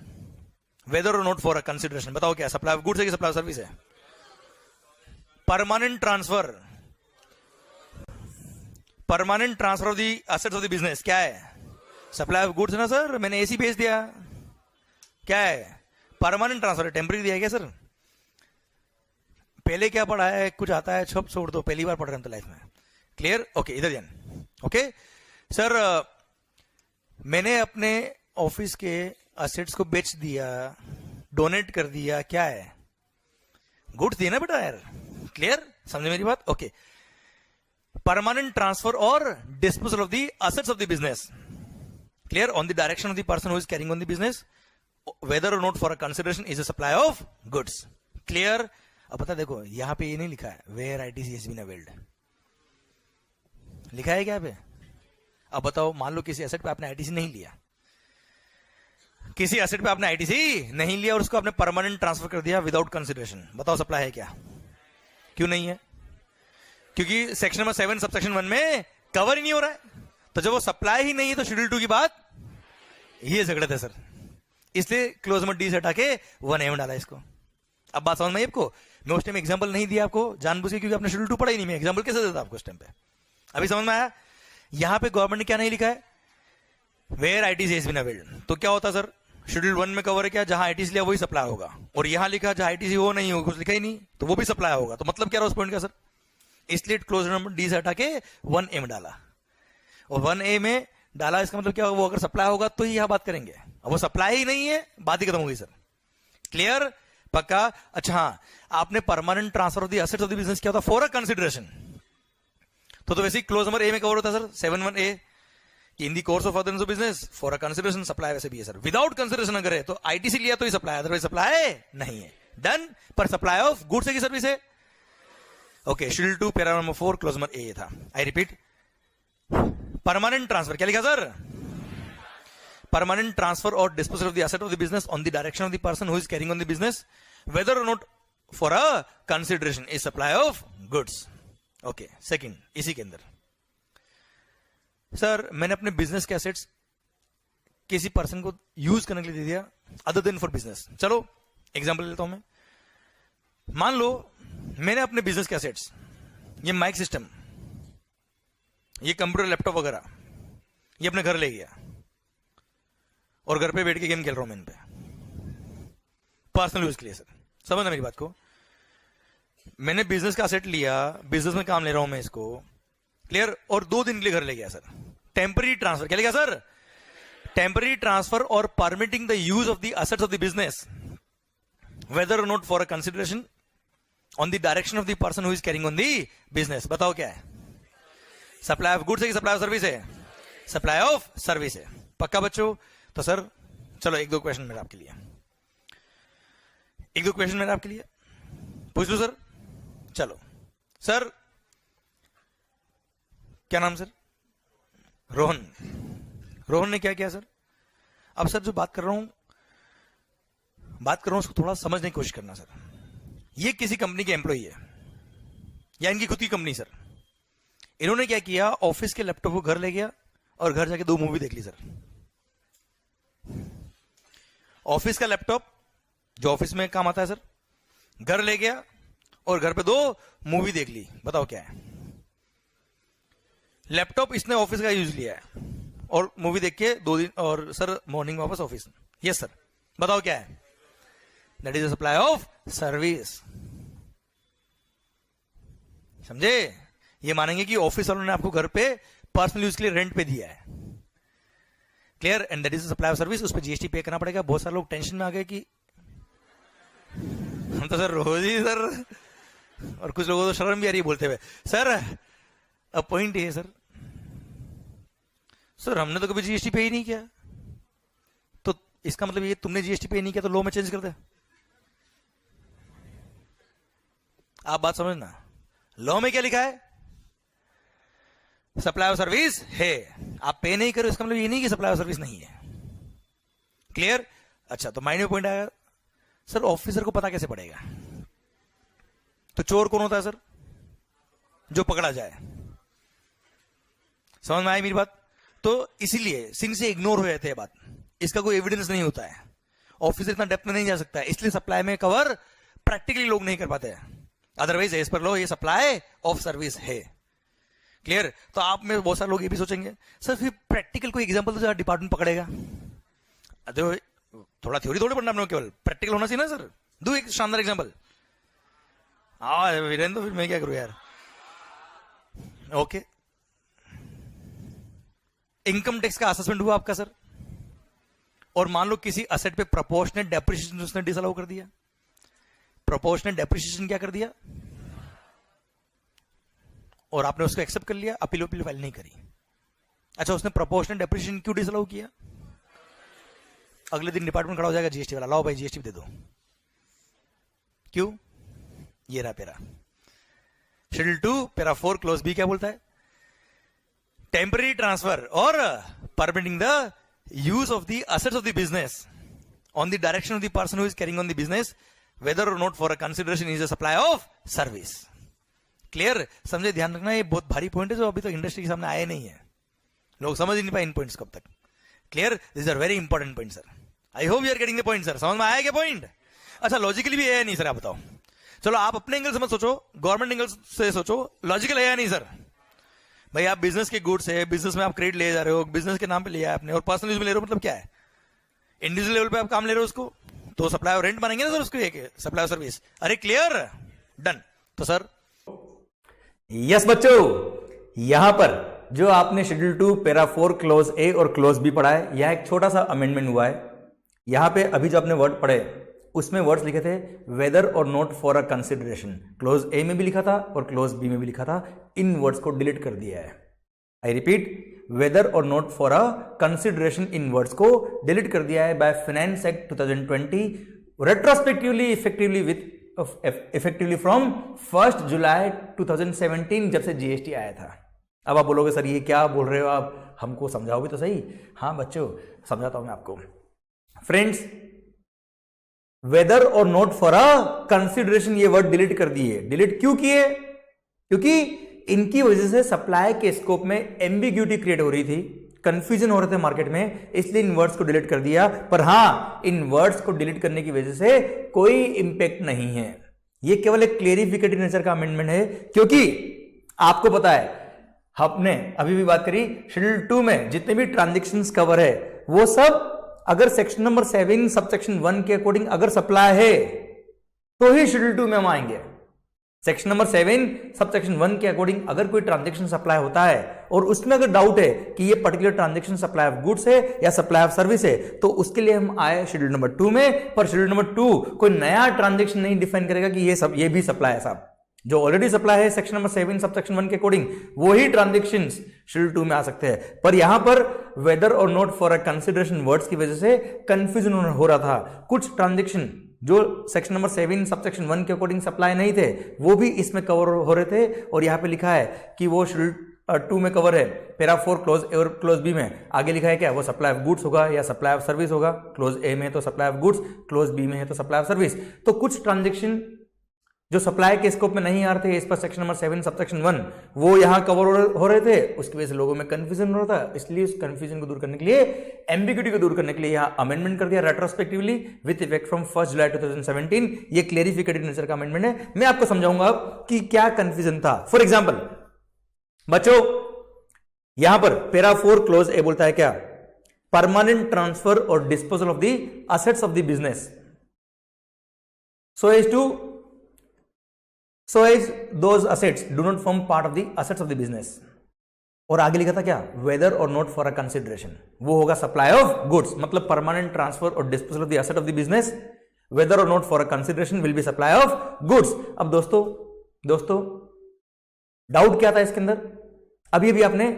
whether or not for a consideration, बताओ क्या? सप्लाई ऑफ गुड्स है कि सप्लाई ऑफ सर्विस है? Permanent transfer, permanent transfer of the assets of the business क्या है? Supply of goods है ना sir, मैंने एसी भेज दिया, क्या है? परमानेंट ट्रांसफर, टेम्पररी दिया है क्या सर? पहले क्या पढ़ा है, कुछ आता है छप छोड़ दो, पहली बार पढ़ रहे हैं तो लाइफ में, क्लियर। ओके इधर ध्यान। ओके सर, मैंने अपने ऑफिस के असेट्स को बेच दिया, डोनेट कर दिया, क्या है? गुड्स दिए ना बेटा यार, क्लियर, समझे मेरी बात? ओके, परमानेंट ट्रांसफर और disposal of the assets of the business, clear, on the direction of the person who is carrying on the business, whether or not for a consideration is a supply of goods, clear। अब पता देखो यहां पे ये नहीं लिखा है where ITC has been availed, लिखा है क्या पे? अब बताओ, मान लो किसी एसेट पे आपने आईटीसी नहीं लिया, किसी एसेट पे आपने आईटीसी नहीं लिया और उसको आपने परमानेंट ट्रांसफर कर दिया विदाउट कंसिडरेशन, बताओ सप्लाई है क्या? क्यों नहीं है? क्योंकि सेक्शन नंबर 7 सबसेक्शन 1 में कवर ही नहीं हो रहा है, तो जब वो सप्लाई ही नहीं है तो शेड्यूल 2 की बात ये झगड़े थे सर, इसलिए क्लोज नंबर डी से हटा के 1A में डाला इसको। अब बात समझ में आई आपको? मैं उस टाइम एग्जांपल नहीं दिया आपको जानबूझ के, क्योंकि आपने शेड्यूल 2 पढ़ा ही नहीं, मैं एग्जांपल कैसे देता आपको उस टाइम पे? अभी समझ में आया? यहां पे गवर्नमेंट ने क्या नहीं लिखा है, where ITC has been availed, तो क्या होता सर, शेड्यूल 1 में कवर है क्या, जहां आईटीसी लिया वही सप्लाई होगा, और यहां लिखा जहां आईटीसी हो नहीं होगा, कुछ लिखा ही नहीं, तो वो भी सप्लाई होगा, तो मतलब क्या रहा उस पॉइंट का सर? इसलिए क्लोज नंबर डी से हटा के 1A में डाला, और 1A में डाला इसका मतलब क्या होगा, वो अगर सप्लाई होगा तो ही यहां बात करेंगे, अब वो सप्लाई ही नहीं है, बात ही खत्म हो गई सर, क्लियर, पक्का। अच्छा हाँ, आपने permanent transfer of the assets of the business क्या होता, फॉर अ कंसिडरेशन, तो वैसे ही क्लोज नंबर ए में कवर होता है sir 7(1)(a, in the course of furtherance of business for a consideration, supply वैसे भी है सर, विदाउट कंसिडरेशन अगर है तो आईटीसी लिया तो ही सप्लाई, अदरवाइज सप्लाई नहीं है, डन। पर सप्लाई ऑफ गुड्स है कि सर्विस है? Okay, schedule 2 para number 4 clause number A था. I repeat, permanent transfer. क्या लिखा सर? परमानेंट ट्रांसफर और disposal of the asset of the business on the direction of the person who is carrying on the business whether or not for a consideration is supply of goods. Okay, second इसी के अंदर, sir मैंने अपने business के assets किसी person को use करने के लिए दे दिया अदर देन फॉर बिजनेस. चलो एग्जांपल लेता हूं मैं. मान लो मैंने अपने बिजनेस के एसेट्स, ये माइक सिस्टम, ये कंप्यूटर लैपटॉप वगैरह, ये अपने घर ले गया और घर पे बैठ के गेम खेल रहा हूं मैं इन पे पर्सनल यूज के लिए. सर समझना मेरी बात को. मैंने बिजनेस का एसेट लिया, बिजनेस में काम ले रहा हूं मैं इसको, क्लियर, और 2 दिन के लिए घर ले गया सर. Temporary transfer. क्या लिखा sir? Temporary transfer or permitting the use of the assets of the business whether or not for a consideration on the direction of the person who is carrying on the business. बताओ क्या है? Supply of goods है कि supply of service है? Supply of service है. पक्का बच्चों? तो सर चलो 1-2 क्वेश्चन मेरा आपके लिए, 1-2 क्वेश्चन मेरा आपके लिए पूछ लो सर. चलो सर, क्या नाम सर? रोहन. रोहन ने क्या किया सर? अब सर जो बात कर रहा हूं उसको थोड़ा समझने की कोशिश करना सर. ये किसी कंपनी के एम्प्लॉई है या इनकी खुद की कंपनी सर. इन्होंने क्या किया, ऑफिस के लैपटॉप को घर ले गया और घर जाके 2 मूवी देख ली सर. ऑफिस का लैपटॉप जो ऑफिस में काम आता है सर, घर ले गया और घर पे 2 मूवी देख ली. बताओ क्या है? लैपटॉप इसने ऑफिस का यूज लिया है और मूवी देख के 2 दिन और सर मॉर्निंग वापस ऑफिस. Yes sir. बताओ क्या है? That is a supply of service. समझे? ये मानेंगे कि ऑफिस वालों ने आपको घर पे पर्सनल यूज के लिए रेंट पे दिया है. Clear? And that is supply of service. उस पर जीएसटी पे करना पड़ेगा. बहुत सारे लोग टेंशन में आ गए कि हम तो सर रोज ही सर, और कुछ लोगों को तो शर्म भी आ रही है बोलते हुए. सर अब पॉइंट ये है सर हमने तो कभी जीएसटी पे ही नहीं किया. तो इसका मतलब ये तुमने जीएसटी पे नहीं किया तो लॉ में चेंज कर दे. आप बात समझना, लॉ में क्या लिखा है? सप्लाई ऑफ सर्विस है. आप पे नहीं करो इसका मतलब ये नहीं कि सप्लाई ऑफ सर्विस नहीं है. क्लियर? अच्छा, तो माइंड में पॉइंट आया सर, ऑफिसर को पता कैसे पड़ेगा? तो चोर कौन होता है सर? जो पकड़ा जाए. समझ में आई मेरी बात? तो इसीलिए सिंह से इग्नोर हो जाते हैं बात. इसका कोई एविडेंस नहीं होता है. ऑफिसर इतना डेप्थ में नहीं जा सकता है, इसलिए सप्लाई में कवर प्रैक्टिकली लोग नहीं कर पाते हैं. अदरवाइज एज पर लो ये सप्लाई ऑफ सर्विस है. क्लियर? तो आप में बहुत सारे लोग ये भी सोचेंगे सर फिर प्रैक्टिकल कोई एग्जांपल तो डिपार्टमेंट पकड़ेगा. थोड़ा थ्योरी थोड़ी पढ़ना, केवल प्रैक्टिकल होना चाहिए ना सर. दो एक शानदार एग्जांपल. वीरेंद्र, फिर मैं क्या करूं यार. ओके, इनकम टैक्स का असेसमेंट हुआ आपका सर, और मान लो किसी असेट पे प्रोपोर्शनेट डेप्रिसिएशन उसने डिसअलाउ कर दिया. प्रोपोर्शनेट डेप्रिसिएशन क्या कर दिया, और आपने उसको एक्सेप्ट कर लिया, अपील फाइल नहीं करी. अच्छा, उसने प्रोपोर्शनेट डेप्रिसिएशन क्यों डिसअलाउ किया? अगले दिन डिपार्टमेंट खड़ा हो जाएगा जीएसटी वाला, लाओ भाई जीएसटी दे दो. क्यों? ये रहा para schedule 2 para 4 clause B क्या बोलता है? Temporary transfer or permitting the use of the assets of the business on the direction of the person who is carrying on the business whether or not for a consideration is a supply of service. Clear? समझे? ध्यान रखना, ये बहुत भारी point है जो अभी तक इंडस्ट्री के सामने आए नहीं है. लोग समझ ही नहीं पाए इन पॉइंट्स कब तक. Clear? This are very important point sir. I hope you are getting the point sir. समझ में आया क्या पॉइंट? अच्छा, लॉजिकली भी है या नहीं सर? आप बताओ. चलो आप अपने एंगल से मत सोचो, गवर्नमेंट एंगल से सोचो. लॉजिकल है या नहीं सर? भाई आप बिजनेस के गुड्स है, बिजनेस में आप क्रेडिट ले जा रहे हो, बिजनेस के नाम पे लिया आपने, और पर्सनल यूज में ले रहे हो, मतलब क्या है? इंडिविजुअल लेवल पे आप काम ले रहे हो उसको, तो सप्लाई ऑफ रेंट मानेंगे ना सर उसको, एक सप्लाई ऑफ सर्विस. अरे क्लियर? डन. तो सर यस बच्चों, यहां पर जो आपने शेड्यूल 2 पैरा 4 क्लोज ए और क्लोज बी पढ़ा है, यह एक छोटा सा अमेंडमेंट हुआ है. यहां पे अभी जो आपने वर्ड पढ़े उसमें वर्ड्स लिखे थे whether or not for a consideration. Clause A में भी लिखा था और क्लोज बी में भी लिखा था. इन वर्ड्स को डिलीट कर दिया है. I repeat, weather or not for a consideration in words को डिलीट कर दिया है by finance act 2020 retrospectively effectively with effectively from 1 जुलाई 2017, जब से जीएसटी आया था। अब आप बोलोगे सर ये क्या बोल रहे हो आप, हमको समझाओ भी तो सही। हाँ बच्चों समझाता हूं मैं आपको। Friends, weather or not for a consideration, ये वर्ड डिलीट कर दिए। डिलीट क्यों किए? क्योंकि इनकी वजह से सप्लाई के स्कोप में एम्बिग्यूटी क्रिएट हो रही थी, कंफ्यूजन हो रहे थे मार्केट में, इसलिए इन वर्ड्स को डिलीट कर दिया। पर हां, इन वर्ड्स को डिलीट करने की वजह से कोई इंपैक्ट नहीं है, ये केवल एक क्लेरिफिकेटिव नेचर का अमेंडमेंट है। क्योंकि आपको पता है, हमने अभी भी बात करी, शेड्यूल 2 में जितने भी ट्रांजेक्शंस कवर है वो सब अगर सेक्शन नंबर 7 सब सेक्शन 1 के अकॉर्डिंग अगर सप्लाई है तो ही शेड्यूल 2 में हम आएंगे। सेक्शन नंबर 7 सब सेक्शन 1 के अकॉर्डिंग अगर कोई ट्रांजेक्शन सप्लाई होता है और उसमें अगर डाउट है कि ये particular transaction supply of goods है या सप्लाई ऑफ सर्विस है, तो उसके लिए हम आए शेड्यूल नंबर 2 में। पर शेड्यूल नंबर 2 कोई नया ट्रांजेक्शन नहीं डिफाइन करेगा कि ये भी सप्लाई है साहब। जो ऑलरेडी सप्लाई है सेक्शन नंबर 7 सब सेक्शन 1 के अकॉर्डिंग, वही ट्रांजेक्शन शेड्यूल 2 में आ सकते हैं। पर यहां पर weather or not for a consideration words की वजह से कंफ्यूजन हो रहा था। कुछ ट्रांजेक्शन जो सेक्शन नंबर 7 सब सेक्शन 1 के अकॉर्डिंग सप्लाई नहीं थे, वो भी इसमें कवर हो रहे थे। और यहां पे लिखा है कि वो शेड्यूल 2 में कवर है, पैरा 4 क्लोज ए और क्लोज बी में आगे लिखा है क्या, वो सप्लाई ऑफ गुड्स होगा या सप्लाई ऑफ सर्विस होगा। क्लोज ए में तो supply of goods, clause B में है तो सप्लाई ऑफ सर्विस। तो कुछ ट्रांजेक्शन जो सप्लाई के स्कोप में नहीं आ रहे थे इस पर सेक्शन नंबर 7 सब सेक्शन 1, वो यहां कवर हो रहे थे। उसकी वजह से लोगों में कंफ्यूजन हो रहा था, इसलिए उस कंफ्यूजन को दूर करने के लिए, एम्बिग्यूटी को दूर करने के लिए यहां अमेंडमेंट कर दिया रेट्रोस्पेक्टिवली विद इफेक्ट फ्रॉम 1 जुलाई 2017। ये क्लेरिफिकेटिव नेचर का अमेंडमेंट है। मैं आपको समझाऊंगा अब कि क्या कंफ्यूजन था। फॉर एग्जाम्पल बच्चों, यहां पर पैरा 4 क्लोज ए बोलता है क्या, परमानेंट ट्रांसफर और disposal of the assets of the business so as those assets do not form part of the assets of the business। और आगे लिखा था क्या, weather or not for a consideration, वो होगा सप्लाई ऑफ गुड्स, मतलब permanent transfer और disposal of the asset of the business. Whether or not for a consideration will be supply of goods. अब दोस्तों डाउट क्या था इसके अंदर, अभी भी आपने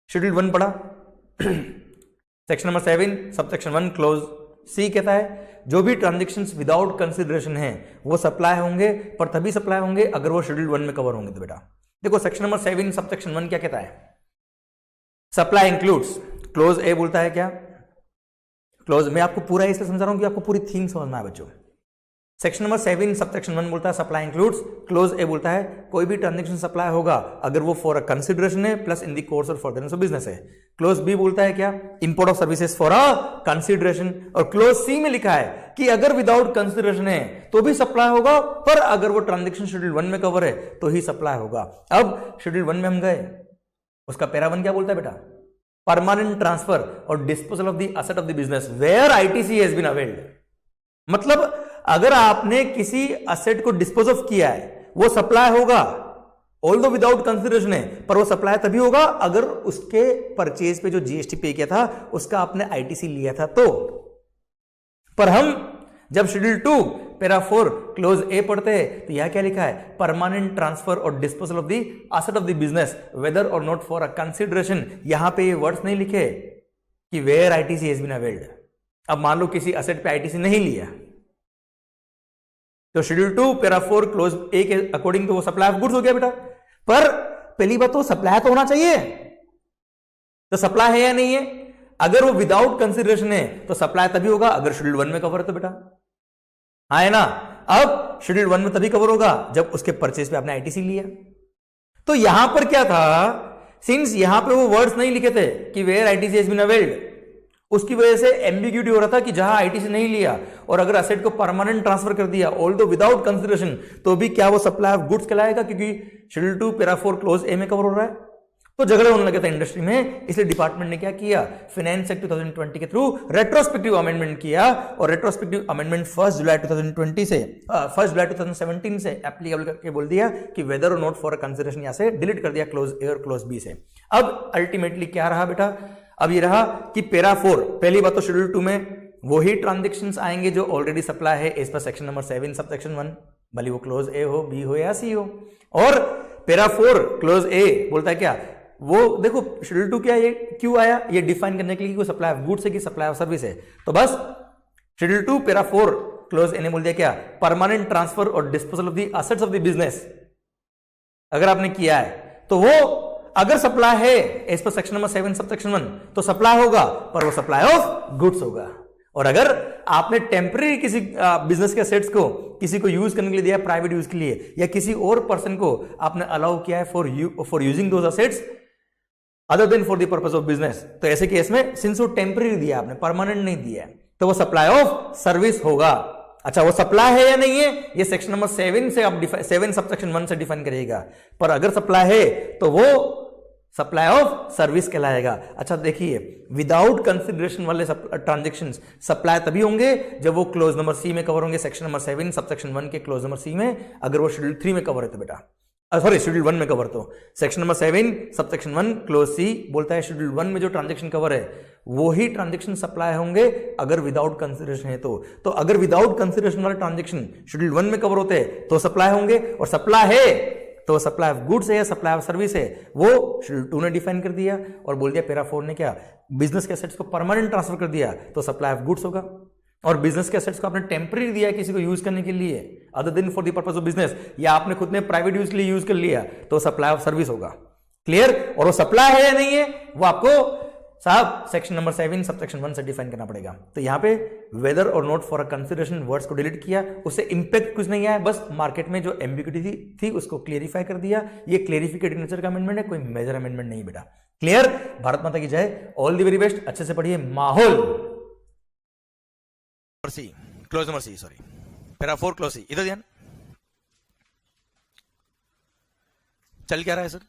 शेड्यूल 1 पढ़ा, सेक्शन नंबर 7 सब सेक्शन 1 क्लोज सी कहता है जो भी ट्रांजेक्शन्स विदाउट कंसिडरेशन हैं वो सप्लाई होंगे, पर तभी सप्लाई होंगे अगर वो शेड्यूल 1 में कवर होंगे। तो बेटा देखो सेक्शन नंबर 7 सब सेक्शन 1 क्या कहता है, सप्लाई इंक्लूड्स, क्लोज ए बोलता है क्या, क्लोज मैं आपको पूरा इसलिए समझा रहा हूं कि आपको पूरी थीम समझना है बच्चों। सेक्शन नंबर 7 सब सेक्शन 1 बोलता है सप्लाई इंक्लूड्स, क्लोज ए बोलता है कोई भी ट्रांजेक्शन सप्लाई होगा अगर वो फॉर अ कंसिडरेशन है प्लस इन द कोर्स और फर्दरेंस ऑफ बिजनेस है। क्लोज बी बोलता है क्या, import of services for a consideration. और क्लोज सी में लिखा है कि अगर विदाउट कंसिडरेशन है तो भी सप्लाई होगा, पर अगर वो ट्रांजेक्शन शेड्यूल 1 में कवर है तो ही सप्लाई होगा। अब शेड्यूल 1 में हम गए, उसका पैरा 1 क्या बोलता है बेटा, परमानेंट ट्रांसफर और disposal of the asset of the business where ITC has been availed. मतलब अगर आपने किसी असेट को डिस्पोज ऑफ किया है वो सप्लाई होगा, ऑल्दो विदाउट कंसिडरेशन है, पर वो सप्लाई तभी होगा अगर उसके परचेज पे जो जीएसटी पे किया था उसका आपने आईटीसी लिया था तो। पर हम जब शेड्यूल 2 पैरा 4 क्लोज ए पढ़ते हैं तो यह क्या लिखा है, परमानेंट ट्रांसफर और disposal of the asset of the business whether or not for a consideration. यहां पे ये वर्ड्स नहीं लिखे कि where ITC has been availed. अब मान लो किसी असेट पे आईटीसी नहीं लिया तो शेड्यूल 2 पैरा 4 क्लोज ए के अकॉर्डिंग तो वो सप्लाई ऑफ गुड्स हो गया बेटा। पर पहली बात तो सप्लाई तो होना चाहिए, तो सप्लाई है या नहीं है, अगर वो विदाउट कंसिडरेशन है तो सप्लाई तभी होगा अगर शेड्यूल 1 में कवर है तो बेटा, हाँ है ना। अब शेड्यूल 1 में तभी कवर होगा जब उसके परचेज पे आपने आईटीसी लिया। तो यहां पर क्या था, सिंस यहां पे वो वर्ड्स नहीं लिखे थे कि where ITC has been availed, उसकी वजह से एम्बिग्यूटी हो रहा था कि जहां आईटीसी नहीं लिया और अगर असेट को परमानेंट ट्रांसफर कर दिया ऑल्दो विदाउट कंसिडरेशन तो भी क्या वो सप्लाई ऑफ गुड्स कहलाएगा, क्योंकि शेड्यूल 2 पैरा 4 क्लोज ए में कवर हो रहा है। तो झगड़े होने लगे थे इंडस्ट्री में, इसलिए डिपार्टमेंट ने क्या किया, फाइनेंस एक्ट 2020 के थ्रू रेट्रोस्पेक्टिव अमेंडमेंट किया। और रेट्रोस्पेक्टिव अमेंडमेंट 1 जुलाई 2017 से एप्लीकेबल करके बोल दिया कि weather or not for consideration यहां से डिलीट कर दिया क्लोज ए और क्लोज बी से। अब अल्टीमेटली क्या रहा बेटा, अब ये रहा कि पैरा 4, पहली बात तो शेड्यूल 2 में वही ट्रांजेक्शंस आएंगे जो ऑलरेडी सप्लाई है एज पर सेक्शन नंबर 7 सब सेक्शन 1, भले वो क्लोज ए हो, बी हो या सी हो। और पैरा 4 क्लोज ए बोलता है क्या, वो देखो शेड्यूल 2 क्या ये क्यों आया, ये डिफाइन करने के लिए कि सप्लाई ऑफ गुड्स है कि सप्लाई ऑफ सर्विस है। तो बस शेड्यूल 2 पैरा 4 क्लोज ए ने बोल दिया क्या, परमानेंट ट्रांसफर और disposal of the assets of the business अगर आपने किया है तो वो अगर सप्लाई है एज पर सेक्शन नंबर 7 सब सेक्शन 1 तो सप्लाई होगा, पर वो सप्लाई ऑफ गुड्स होगा। और अगर आपने टेम्परेरी किसी बिजनेस के एसेट्स को किसी को यूज करने के लिए दिया, प्राइवेट यूज के लिए, या किसी और पर्सन को आपने अलाउ किया है for using those assets other than for the purpose of business, तो ऐसे केस में सिंस वो टेम्परेरी दिया आपने, परमानेंट नहीं दिया है, तो वो सप्लाई ऑफ सर्विस होगा। अच्छा, वो सप्लाई है या नहीं है ये सेक्शन नंबर 7 से आप 7 सब सेक्शन 1 से डिफाइन करिएगा, पर अगर सप्लाई है तो वो सप्लाई ऑफ सर्विस कहलाएगा। अच्छा देखिए, विदाउट कंसिडरेशन वाले ट्रांजेक्शंस सप्लाई तभी होंगे जब वो क्लोज नंबर सी में कवर होंगे, सेक्शन नंबर 7 सब सेक्शन 1 के क्लोज नंबर सी में। अगर वो शेड्यूल 3 में कवर है तो बेटा, सॉरी शेड्यूल 1 में कवर, तो सेक्शन नंबर 7 सब सेक्शन 1 क्लोज सी बोलता है शेड्यूल 1 में जो ट्रांजेक्शन कवर है वो ही ट्रांजेक्शन सप्लाई होंगे अगर विदाउट कंसिडरेशन है तो अगर विदाउट कंसिडरेशन वाले ट्रांजेक्शन शेड्यूल 1 में कवर होते हैं तो सप्लाई होंगे, और सप्लाई है तो सप्लाई ऑफ गुड्स है, सप्लाई ऑफ सर्विस है, वो शेड्यूल 2 ने डिफाइन कर दिया और बोल दिया पैरा 4 ने क्या, बिजनेस के एसेट्स को परमानेंट ट्रांसफर कर दिया तो सप्लाई ऑफ गुड्स होगा, और बिजनेस के एसेट्स को आपने टेम्परेरी दिया किसी को यूज करने के लिए other than for the purpose of business, या आपने खुद ने प्राइवेट यूज के लिए यूज कर लिया तो सप्लाई ऑफ सर्विस होगा। क्लियर? और वो सप्लाई है या नहीं है वो आपको साहब सेक्शन नंबर 7 सब सेक्शन 1 से डिफाइन करना पड़ेगा। तो यहां पे weather or not for a consideration words को डिलीट किया, उससे इंपैक्ट कुछ नहीं आया, बस मार्केट में जो एम्बिग्यूटी थी उसको क्लियरिफाई कर दिया। ये क्लियरिफिकेटिव नेचर का अमेंडमेंट है, कोई मेजर अमेंडमेंट नहीं बेटा। क्लियर? भारत माता की जय, ऑल द वेरी बेस्ट, अच्छे से पढ़िए। माहौल clause number C, sorry para 4 clause C, इधर ध्यान। चल क्या रहा है सर?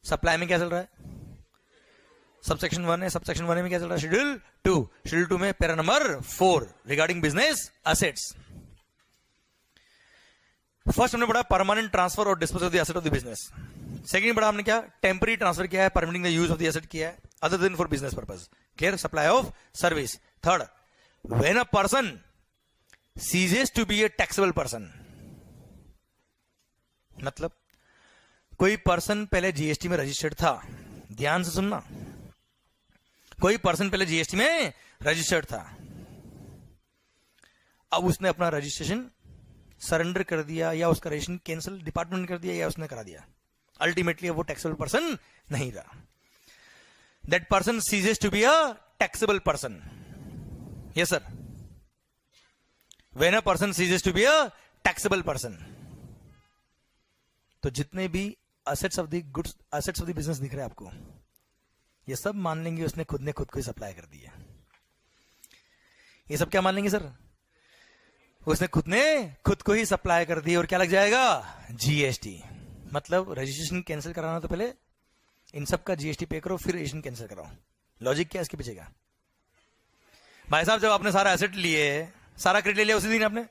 सप्लाई में क्या चल रहा है? सबसेक्शन 1 है, सबसेक्शन 1 में क्या चल रहा है? शेड्यूल 2, शेड्यूल 2 में para number 4 regarding business assets. First हमने पढ़ा परमानेंट ट्रांसफर और disposal of the asset of the business. Second पढ़ा हमने क्या, टेम्पररी ट्रांसफर किया है, permitting the use of the asset किया है other than for business purpose. Clear? Supply of service. Third, when a person ceases to be a taxable person, मतलब कोई person पहले जीएसटी में रजिस्टर्ड था, ध्यान से सुनना, कोई पर्सन पहले जीएसटी में रजिस्टर्ड था, अब उसने अपना रजिस्ट्रेशन सरेंडर कर दिया या उसका रजिस्ट्रेशन कैंसिल डिपार्टमेंट ने कर दिया या उसने करा दिया, अल्टीमेटली वो टैक्सेबल पर्सन नहीं रहा। That person ceases to be a taxable person. Yes sir, when a person ceases to be a taxable person, तो जितने भी assets of the goods, assets of the business दिख रहे हैं आपको, ये सब मान लेंगे उसने खुद ने खुद को ही सप्लाई कर दिया। ये सब क्या मान लेंगे सर? उसने खुद ने खुद को ही सप्लाई कर दी, और क्या लग जाएगा? जीएसटी। मतलब रजिस्ट्रेशन कैंसिल कराना तो पहले इन सब का जीएसटी पे करो, फिर रजिस्ट्रेशन कैंसिल कराओ। लॉजिक क्या है इसके पीछे का? भाई साहब, जब आपने सारा एसेट लिए, सारा क्रेडिट ले लिया उसी दिन आपने,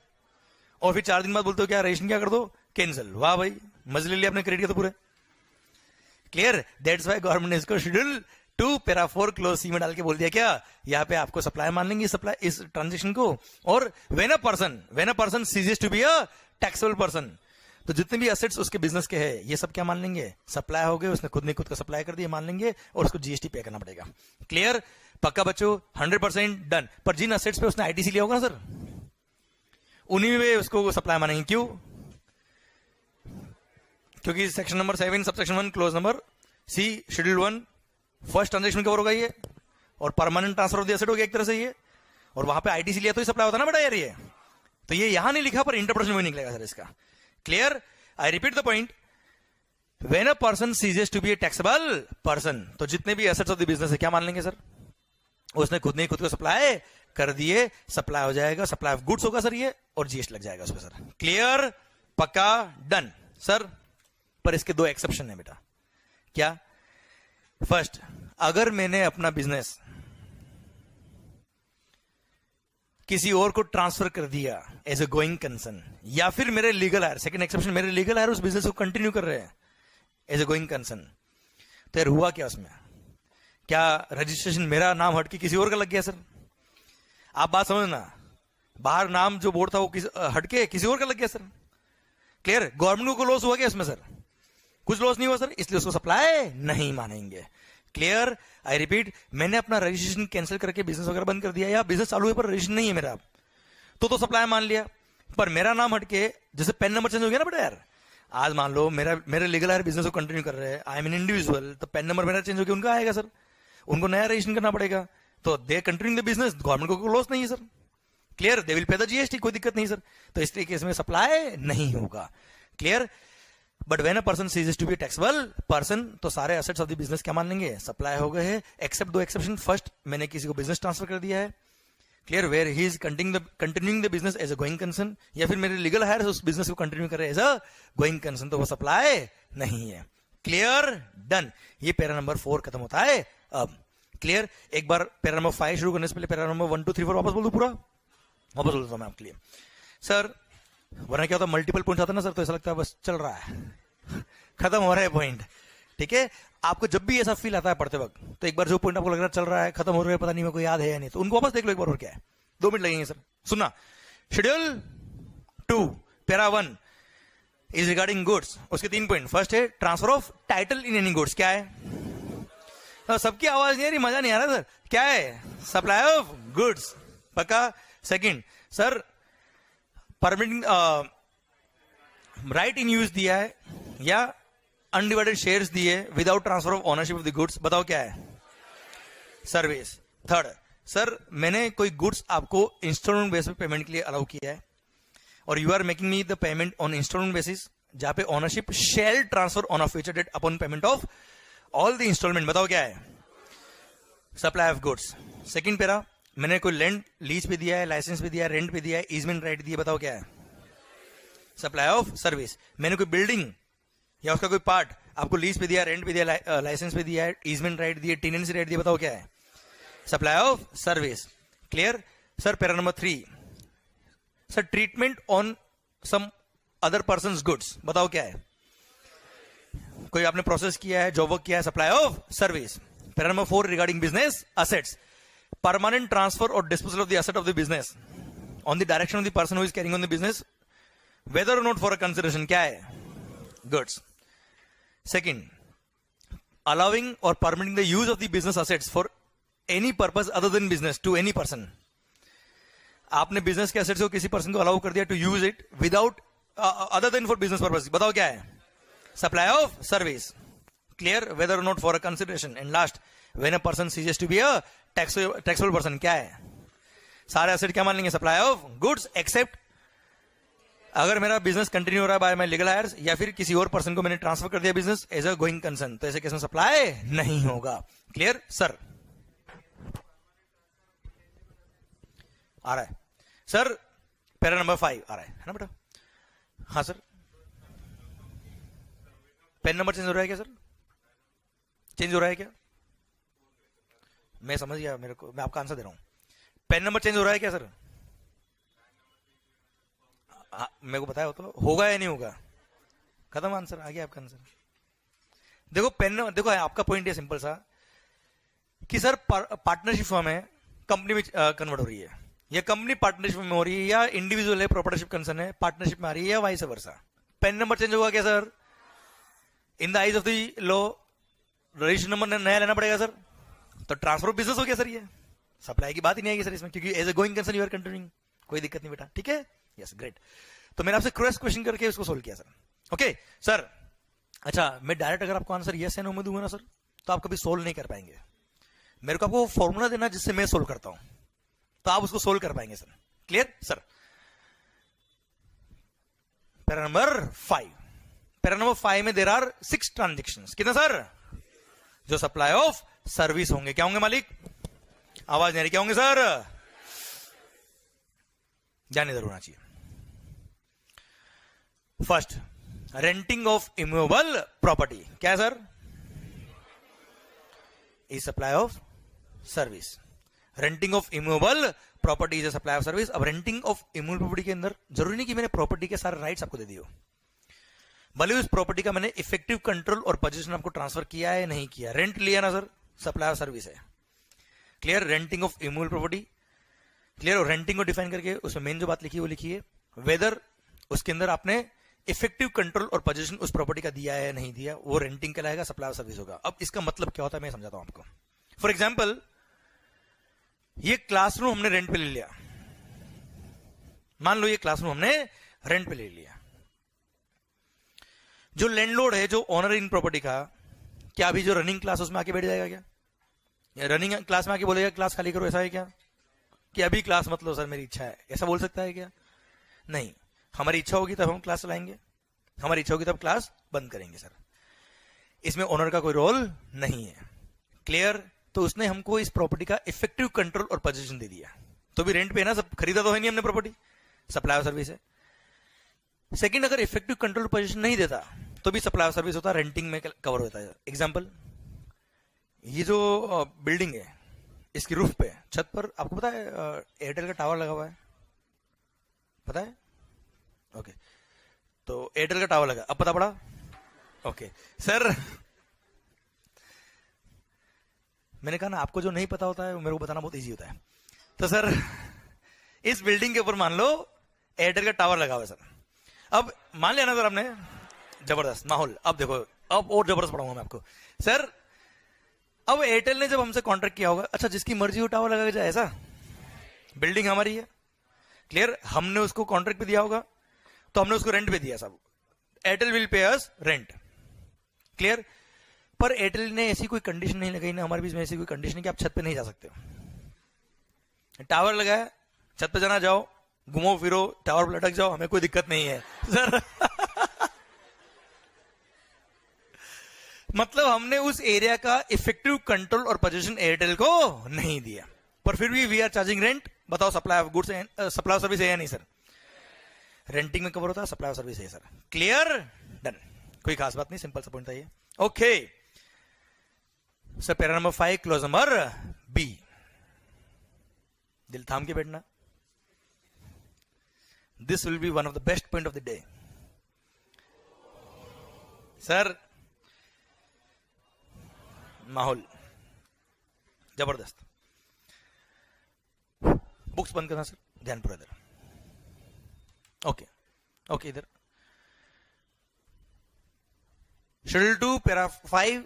और फिर 4 दिन बाद बोलते हो क्या रजिस्ट्रेशन क्या कर दो, कैंसिल। वाह भाई, मजे ले लिया आपने क्रेडिट के तो पूरे। क्लियर? दैट्स व्हाई गवर्नमेंट ने इसको शेड्यूल 2 पैरा 4 क्लोज सी में डाल के बोल दिया क्या, यहाँ पे आपको सप्लाई मान लेंगे सप्लाई इस ट्रांजेक्शन को। और when a person ceases to be a taxable person, तो जितने भी एसेट्स उसके बिजनेस के हैं ये सब क्या मान लेंगे? सप्लाई हो गए, उसने खुद ने खुद को सप्लाई कर दिया, मान लेंगे, और उसको जीएसटी पे करना पड़ेगा। क्लियर? पक्का बच्चों? 100% डन। पर जिन एसेट्स पे उसने आईटीसी लिया होगा ना सर, उन्हीं में उसको सप्लाई मानेंगे। क्यों? क्योंकि section number 7 subsection 1 clause number C schedule 1 first transaction cover होगा ये, और permanent transfer of the asset हो गया एक तरह से ये, और वहां पे आईटीसी लिया तो ही सप्लाई होता ना बेटा यार। ये तो ये यहां नहीं लिखा, पर इंटरप्रिटेशन में निकलेगा सर इसका। Clear? I repeat the point, when a person ceases to be a taxable person, तो जितने भी एसेट्स ऑफ द बिजनेस है क्या मान लेंगे सर? उसने खुद ने खुद को सप्लाई कर दिए, सप्लाई हो जाएगा, सप्लाई ऑफ गुड्स होगा सर ये, और जीएसटी लग जाएगा उसमें सर। क्लियर? पक्का? Done sir. पर इसके 2 एक्सेप्शन है बेटा। क्या? फर्स्ट, अगर मैंने अपना बिजनेस किसी और को ट्रांसफर कर दिया एज ए गोइंग कंसर्न, या फिर मेरे लीगल हायर, सेकंड एक्सेप्शन, मेरे लीगल हायर उस बिजनेस को कंटिन्यू कर रहे हैं एज ए गोइंग कंसर्न, तो यार हुआ क्या उसमें? क्या रजिस्ट्रेशन मेरा नाम हट के किसी और का लग गया सर? आप बात समझना, बाहर नाम जो बोर्ड था वो हट के किसी और का लग गया सर। क्लियर? गवर्नमेंट को लॉस हुआ क्या इसमें सर? कुछ लॉस नहीं हुआ सर, इसलिए उसको सप्लाई नहीं मानेंगे। क्लियर? आई रिपीट, मैंने अपना रजिस्ट्रेशन कैंसिल करके बिजनेस वगैरह बंद कर दिया, या बिजनेस चालू है पर रजिस्ट्रेशन नहीं है मेरा, तो सप्लाई मान लिया, पर मेरा नाम हटके जैसे पेन नंबर चेंज हो गया ना बेटा यार, आज मान लो मेरे लीगल हायर बिजनेस को कंटिन्यू कर रहे हैं, आई एम एन इंडिविजुअल, तो पेन नंबर मेरा चेंज हो गया, उनका आएगा सर, उनको नया रजिस्ट्रेशन करना पड़ेगा, तो they continue the business, government को लॉस नहीं है sir, clear, they will pay the GST, कोई दिक्कत नहीं सर, तो इस तरीके से सप्लाई नहीं होगा, clear. But when a person ceases to be taxable person, तो सारे एसेट्स ऑफ द बिजनेस क्या मान लेंगे, सप्लाई हो गए हैं, एक्सेप्ट दो एक्सेप्शन, फर्स्ट मैंने किसी को बिजनेस ट्रांसफर कर दिया है, clear, where he is continuing the business as a going concern, या फिर मेरे लीगल हायर उस बिजनेस को कंटिन्यू कर रहे एज अ गोइंग कंसर्न, तो वो सप्लाई नहीं है, क्लियर, डन। ये पैरा नंबर 4 खत्म होता है अब, क्लियर। एक बार पैरा नंबर 5 शुरू करने से पहले पैरा नंबर 1 2 3 4 वापस बोल दूं, पूरा वापस बोल देता हूं मैं आपके लिए सर, वरना क्या होता है मल्टीपल पॉइंट आता है ना सर, तो ऐसा लगता है बस चल रहा है, खत्म हो रहा है पॉइंट, ठीक है। आपको जब भी ऐसा फील आता है पढ़ते वक्त, तो एक बार जो पॉइंट आपको लग रहा है चल रहा है, खत्म हो रहा है, पता नहीं मेरे को याद है या नहीं, तो उनको वापस देख लो एक बार, और क्या है, 2 मिनट लगेंगे सर। सुनना, schedule 2 para 1 is regarding goods, उसके 3 पॉइंट, फर्स्ट है transfer of title in any goods, क्या है, तो सबकी आवाज नहीं आ रही, मजा नहीं आ रहा सर, क्या है, सप्लाई ऑफ गुड्स, पक्का। Second sir, permitting right in use दिया है या अनडिवाइडेड शेयर्स दिए without transfer of ownership of the goods, बताओ क्या है, सर्विस। थर्ड सर, मैंने कोई गुड्स आपको इंस्टॉलमेंट बेसिस पे पेमेंट के लिए अलाउ किया है, और you are making me the payment on installment basis, जहां पे ownership shall transfer on a future date upon payment of all the installment, बताओ क्या है, supply of goods. Second para, मैंने कोई लैंड लीज पे दिया है, लाइसेंस पे दिया है, रेंट पे दिया है, ईजमेंट राइट दिया, बताओ क्या है, सप्लाई ऑफ सर्विस। मैंने कोई बिल्डिंग या उसका कोई पार्ट आपको लीज पे दिया, रेंट पे दिया, लाइसेंस पे दिया है, ईजमेंट राइट दिया, टेनेंसी राइट दिया, बताओ क्या है, supply of service, clear. Sir para number 3 sir, treatment on some other person goods, बताओ क्या है, कोई आपने प्रोसेस किया है, जॉब वर्क किया है, supply of service. Para number 4 regarding business assets, permanent transfer और disposal of the asset of the business on the direction of the person who is carrying on the business whether or not for a consideration, क्या है, goods. Second, allowing or permitting the use of the business assets for any purpose other than business to any person, आपने business के assets को किसी person को allow कर दिया to use it without other than for business purpose, बताओ क्या है, supply of service, clear, whether or not for a consideration. And last, when a person ceases to be a taxable person, क्या है, सारे asset क्या मान लेंगे, supply of goods, accept अगर मेरा बिजनेस कंटिन्यू हो रहा है बाय माय लीगल हायर्स, या फिर किसी और पर्सन को मैंने ट्रांसफर कर दिया business as a going concern, तो ऐसे केस में सप्लाई नहीं होगा, क्लियर सर। आ रहा है सर, पैरा नंबर 5 आ रहा है ना बेटा, हाँ सर, पेन नंबर चेंज हो रहा है क्या सर, चेंज हो रहा है क्या, मैं समझ गया, मेरे को मैं आपका आंसर दे रहा हूं, पेन नंबर चेंज हो रहा है क्या सर, मेरे को बताया हो तो होगा या नहीं होगा, खत्म आंसर, आ गया आपका आंसर। देखो पेन, देखो आपका पॉइंट है सिंपल सा कि सर पार्टनरशिप फॉर्म है, कंपनी में कन्वर्ट हो रही है, या कंपनी पार्टनरशिप में हो रही है, या इंडिविजुअल है, प्रोपर्टरशिप कंसर्न है, पार्टनरशिप में आ रही है, या vice versa, PAN number change होगा क्या sir, in the eyes of the law registration number नया लेना पड़ेगा सर, तो ट्रांसफर ऑफ बिजनेस हो गया सर, ये सप्लाई की बात ही नहीं आएगी सर इसमें, क्योंकि as a going concern you are continuing, कोई दिक्कत नहीं बेटा, ठीक है, यस ग्रेट। तो मैंने आपसे क्रॉस क्वेश्चन करके उसको सोल्व किया सर, ओके सर। अच्छा, मैं डायरेक्ट अगर आपको आंसर यस या नो में दूंगा ना सर, तो आप कभी सोल्व नहीं कर पाएंगे, मेरे को आपको फॉर्मूला देना जिससे मैं सोल्व करता हूं, तो आप उसको सोल्व कर पाएंगे sir, clear sir. Para number 5, para number 5 में देयर आर 6 ट्रांजेक्शंस, कितना सर, जो सप्लाई ऑफ सर्विस होंगे, क्या होंगे मालिक, आवाज नहीं आ रही, क्या होंगे सर, ध्यान इधर होना चाहिए। First, renting of immovable property, क्या है sir, is supply of service, renting of immovable property is supply of service. अब रेंटिंग ऑफ इमूवेबल प्रॉपर्टी के अंदर जरूरी नहीं कि मैंने प्रॉपर्टी के सारे राइट्स आपको दे दिए हो, भले उस प्रॉपर्टी का मैंने इफेक्टिव कंट्रोल और पोजीशन आपको ट्रांसफर किया है नहीं किया, रेंट लिया ना सर, सप्लाई ऑफ सर्विस है, clear. Renting of immovable property, clear. और रेंटिंग को डिफाइन करके उसमें मेन जो बात लिखी है वो लिखी है वेदर उसके अंदर आपने इफेक्टिव कंट्रोल और पोजीशन उस प्रॉपर्टी का दिया है नहीं दिया, वो रेंटिंग कहलाएगा, सप्लाई ऑफ सर्विस होगा। अब इसका मतलब क्या होता है मैं समझाता हूं आपको। फॉर एग्जाम्पल, ये क्लासरूम हमने रेंट पे ले लिया, मान लो ये क्लासरूम हमने रेंट पे ले लिया, जो लैंडलॉर्ड है, जो ओनर इन प्रॉपर्टी का, क्या अभी जो रनिंग क्लास उसमें आके बैठ जाएगा क्या? या रनिंग क्लास में आके बोलेगा क्लास खाली करो, ऐसा है क्या? कि अभी क्लास मत लो सर मेरी इच्छा है, ऐसा बोल सकता है क्या? नहीं, हमारी इच्छा होगी तब हम क्लास चलाएंगे, हमारी इच्छा होगी तब क्लास बंद करेंगे सर। इसमें ओनर का कोई रोल नहीं है। क्लियर? तो उसने हमको इस प्रॉपर्टी का इफेक्टिव कंट्रोल और पोजीशन दे दिया, तो भी रेंट पे है ना, सब खरीदा तो है नहीं हमने प्रॉपर्टी, सप्लाई सर्विस है। सेकंड, अगर इफेक्टिव कंट्रोल पोजीशन नहीं देता तो भी सप्लाई सर्विस होता है, रेंटिंग में कवर होता है। एग्जांपल, ये जो बिल्डिंग है, इसकी रूफ पे, छत पर आपको पता है एयरटेल का टावर लगा हुआ है, पता है? ओके, तो एयरटेल का टावर लगा, अब पता पड़ा? ओके सर, मैंने कहा ना आपको जो नहीं पता होता है वो मेरे को बताना बहुत इजी होता है। तो सर इस बिल्डिंग के ऊपर मान लो एयरटेल का टावर लगा हुआ है सर। अब मान लिया ना सर आपने, जबरदस्त माहौल। अब देखो, अब और जबरदस्त पढ़ाऊंगा मैं आपको सर। अब एयरटेल ने जब हमसे कॉन्ट्रैक्ट किया होगा, अच्छा जिसकी मर्जी हो टावर लगा जाए, ऐसा? बिल्डिंग हमारी है, क्लियर? हमने उसको कॉन्ट्रैक्ट पे दिया होगा, तो हमने उसको रेंट पे दिया सब। Airtel will pay us rent, clear? पर एयरटेल ने ऐसी कोई कंडीशन नहीं लगाई ना, हमारे बीच में ऐसी कोई कंडीशन कि आप छत पे नहीं जा सकते हो। टावर लगाया, छत पे जाना, जाओ, घूमो फिरो, टावर पर लटक जाओ, हमें कोई दिक्कत नहीं है सर। मतलब हमने उस एरिया का इफेक्टिव कंट्रोल और पोजीशन एयरटेल को नहीं दिया, पर फिर भी वी आर चार्जिंग रेंट। बताओ supply of goods, supply service है या नहीं सर? रेंटिंग में कवर होता है, सप्लाई सर्विस है सर। क्लियर? डन, कोई खास बात नहीं, सिंपल सा पॉइंट था ये। Okay sir, para number 5 clause number B, दिल थाम के बैठना। This will be one of the best point of the day sir. माहौल जबरदस्त। बुक्स बंद करना सर, ध्यान पूरा इधर। ओके ओके, इधर schedule 2 para 5,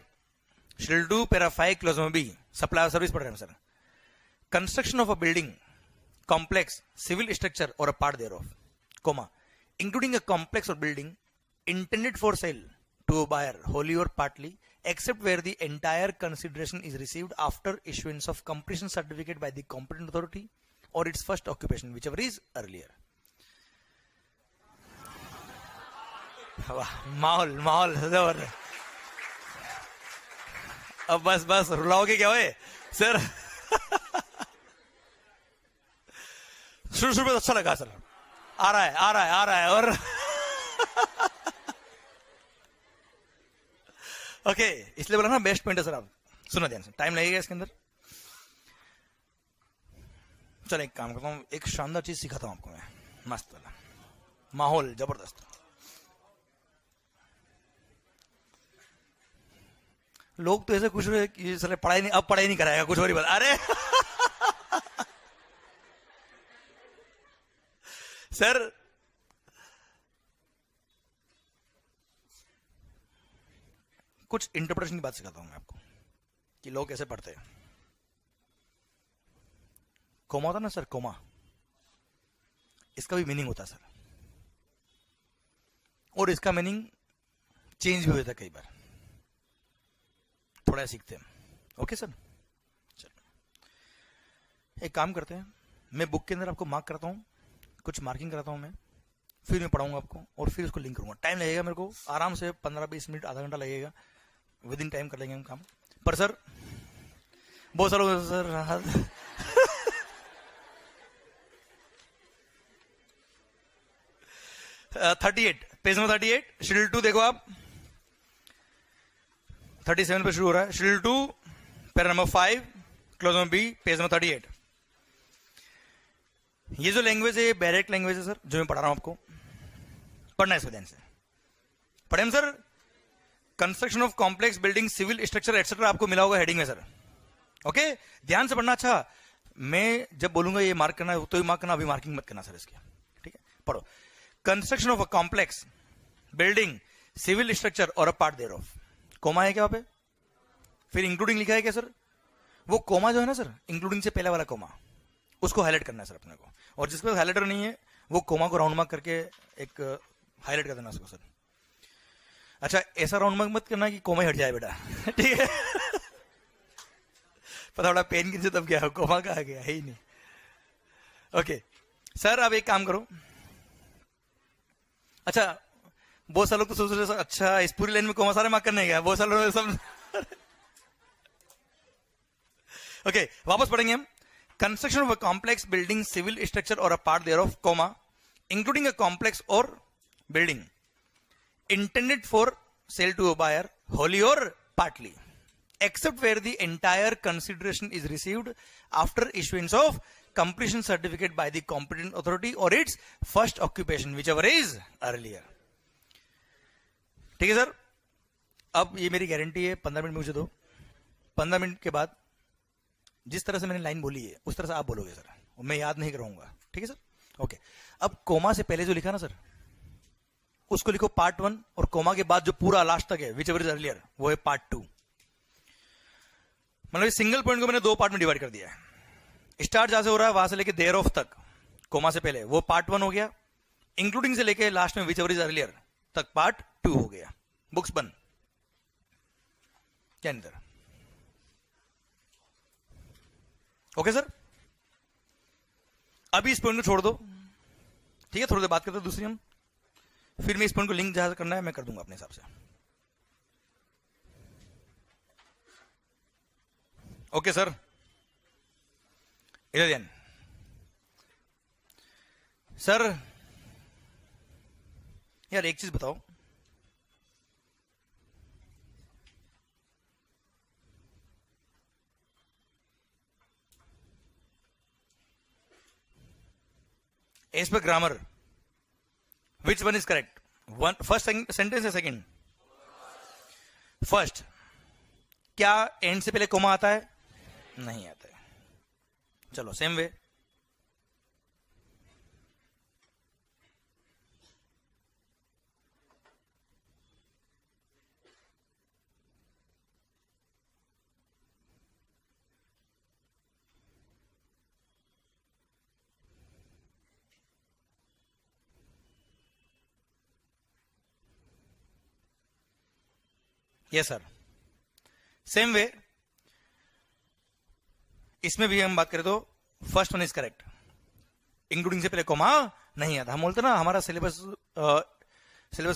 schedule 2 para 5 clause number B, supply service पढ़ रहे हैं sir. Construction of a building, complex, civil structure or a part thereof, comma, including a complex or building intended for sale to a buyer wholly or partly, except where the entire consideration is received after issuance of completion certificate by the competent authority or its first occupation, whichever is earlier. माहौल माहौल जबरदस्त। अब बस बस रुलाओगे क्या हुए sir? शुरू शुरू में अच्छा लगा सर, आ रहा है आ रहा है आ रहा है, और ओके इसलिए बोला ना बेस्ट पॉइंट है सर। आप सुनो ध्यान से, टाइम लगेगा इसके अंदर। चलो एक काम करता हूँ, एक शानदार चीज सिखाता हूँ आपको मैं, मस्त वाला माहौल जबरदस्त। लोग तो ऐसे खुश हुए कि सर पढ़ाई नहीं, अब पढ़ाई नहीं कराएगा, कुछ और ही बता। अरे सर कुछ इंटरप्रिटेशन की बात सिखाता हूं मैं आपको कि लोग कैसे पढ़ते हैं। कोमा होता ना सर, कोमा, इसका भी मीनिंग होता है सर, और इसका मीनिंग चेंज भी होता है कई बार, थोड़ा सीखते हैं। ओके सर, चलो एक काम करते हैं, मैं बुक के अंदर आपको मार्क करता हूं, कुछ मार्किंग कराता हूं मैं, फिर मैं पढ़ाऊंगा आपको और फिर उसको लिंक करूंगा। टाइम लगेगा मेरे को आराम से 15-20 मिनट, आधा घंटा लगेगा, विद इन टाइम कर लेंगे हम काम। पर सर बहुत सारा सर 38 पेज नंबर 38 शेड्यूल 2 देखो आप, 37 पे शुरू हो रहा है। Schedule 2 para number 5 clause number B, page number 38। ये जो लैंग्वेज है ये डायरेक्ट लैंग्वेज है सर, जो मैं पढ़ा रहा हूं आपको, पढ़ना है इसको ध्यान से। पढ़े हम sir, construction of complex building, civil structure etcetera आपको मिला होगा हेडिंग में सर। ओके ध्यान से पढ़ना। अच्छा मैं जब बोलूंगा ये मार्क करना है तो ही मार्क करना, अभी मार्किंग मत करना सर इसकी, ठीक है? पढ़ो, construction of a complex building, civil structure और a part thereof, comma है क्या वहां पे? फिर इंक्लूडिंग लिखा है क्या सर? वो कोमा जो है ना सर, इंक्लूडिंग से पहले वाला कोमा, उसको हाईलाइट करना है सर अपने को, और जिसके पास हाईलाइटर नहीं है वो कोमा को राउंड मार्क करके एक हाईलाइट कर देना उसको सर। अच्छा, ऐसा राउंड मार्क मत करना कि कोमा ही हट जाए बेटा। ठीक है। पता बड़ा पेन किन से तब गया, कोमा कहा गया है ही नहीं। ओके सर, अब एक काम करो। अच्छा, बहुत सारे लोग तो सोच रहे अच्छा इस पूरी लाइन में कोमा सारे मार्क करने गया, बहुत सारे लोग सब। ओके, वापस पढ़ेंगे हम। Construction of a complex building, civil structure और a part thereof comma, including a complex or building intended for sale to a buyer wholly or partly, except where the entire consideration is received after issuance of completion certificate by the competent authority or its first occupation, whichever is earlier. ठीक है sir, अब ये मेरी guarantee है 15 minute मुझे दो, 15 minute के बाद जिस तरह से मैंने लाइन बोली है उस तरह से आप बोलोगे सर, मैं याद नहीं कराऊंगा। ठीक है सर, ओके। अब कोमा से पहले जो लिखा ना सर, उसको लिखो पार्ट 1, और कोमा के बाद जो पूरा लास्ट तक है विच एवर इज अर्लियर, वो है पार्ट 2। मतलब इस सिंगल पॉइंट को मैंने 2 पार्ट में डिवाइड कर दिया है। स्टार्ट जहां से हो रहा है वहां से लेके देयर ऑफ तक, कोमा से पहले, वो पार्ट 1 हो गया। इंक्लूडिंग से लेके लास्ट में विच एवर इज अर्लियर तक पार्ट 2 हो गया। बुक्स बंद, क्या नहीं सर? ओके सर, अभी इस पॉइंट को छोड़ दो। ठीक है, थोड़ी देर बात करते हैं दूसरी हम, फिर मैं इस पॉइंट को लिंक जहां करना है मैं कर दूंगा अपने हिसाब से। ओके सर, इधर ध्यान सर। यार एक चीज बताओ, एज पर grammar which one is correct? One first sentence है, सेकंड? फर्स्ट, क्या एंड से पहले कोमा आता है? नहीं आता है। चलो same way, yes sir, same way इसमें भी हम बात करें तो first one is correct. Including से पहले कोमा नहीं आता। हम बोलते ना हमारा सिलेबस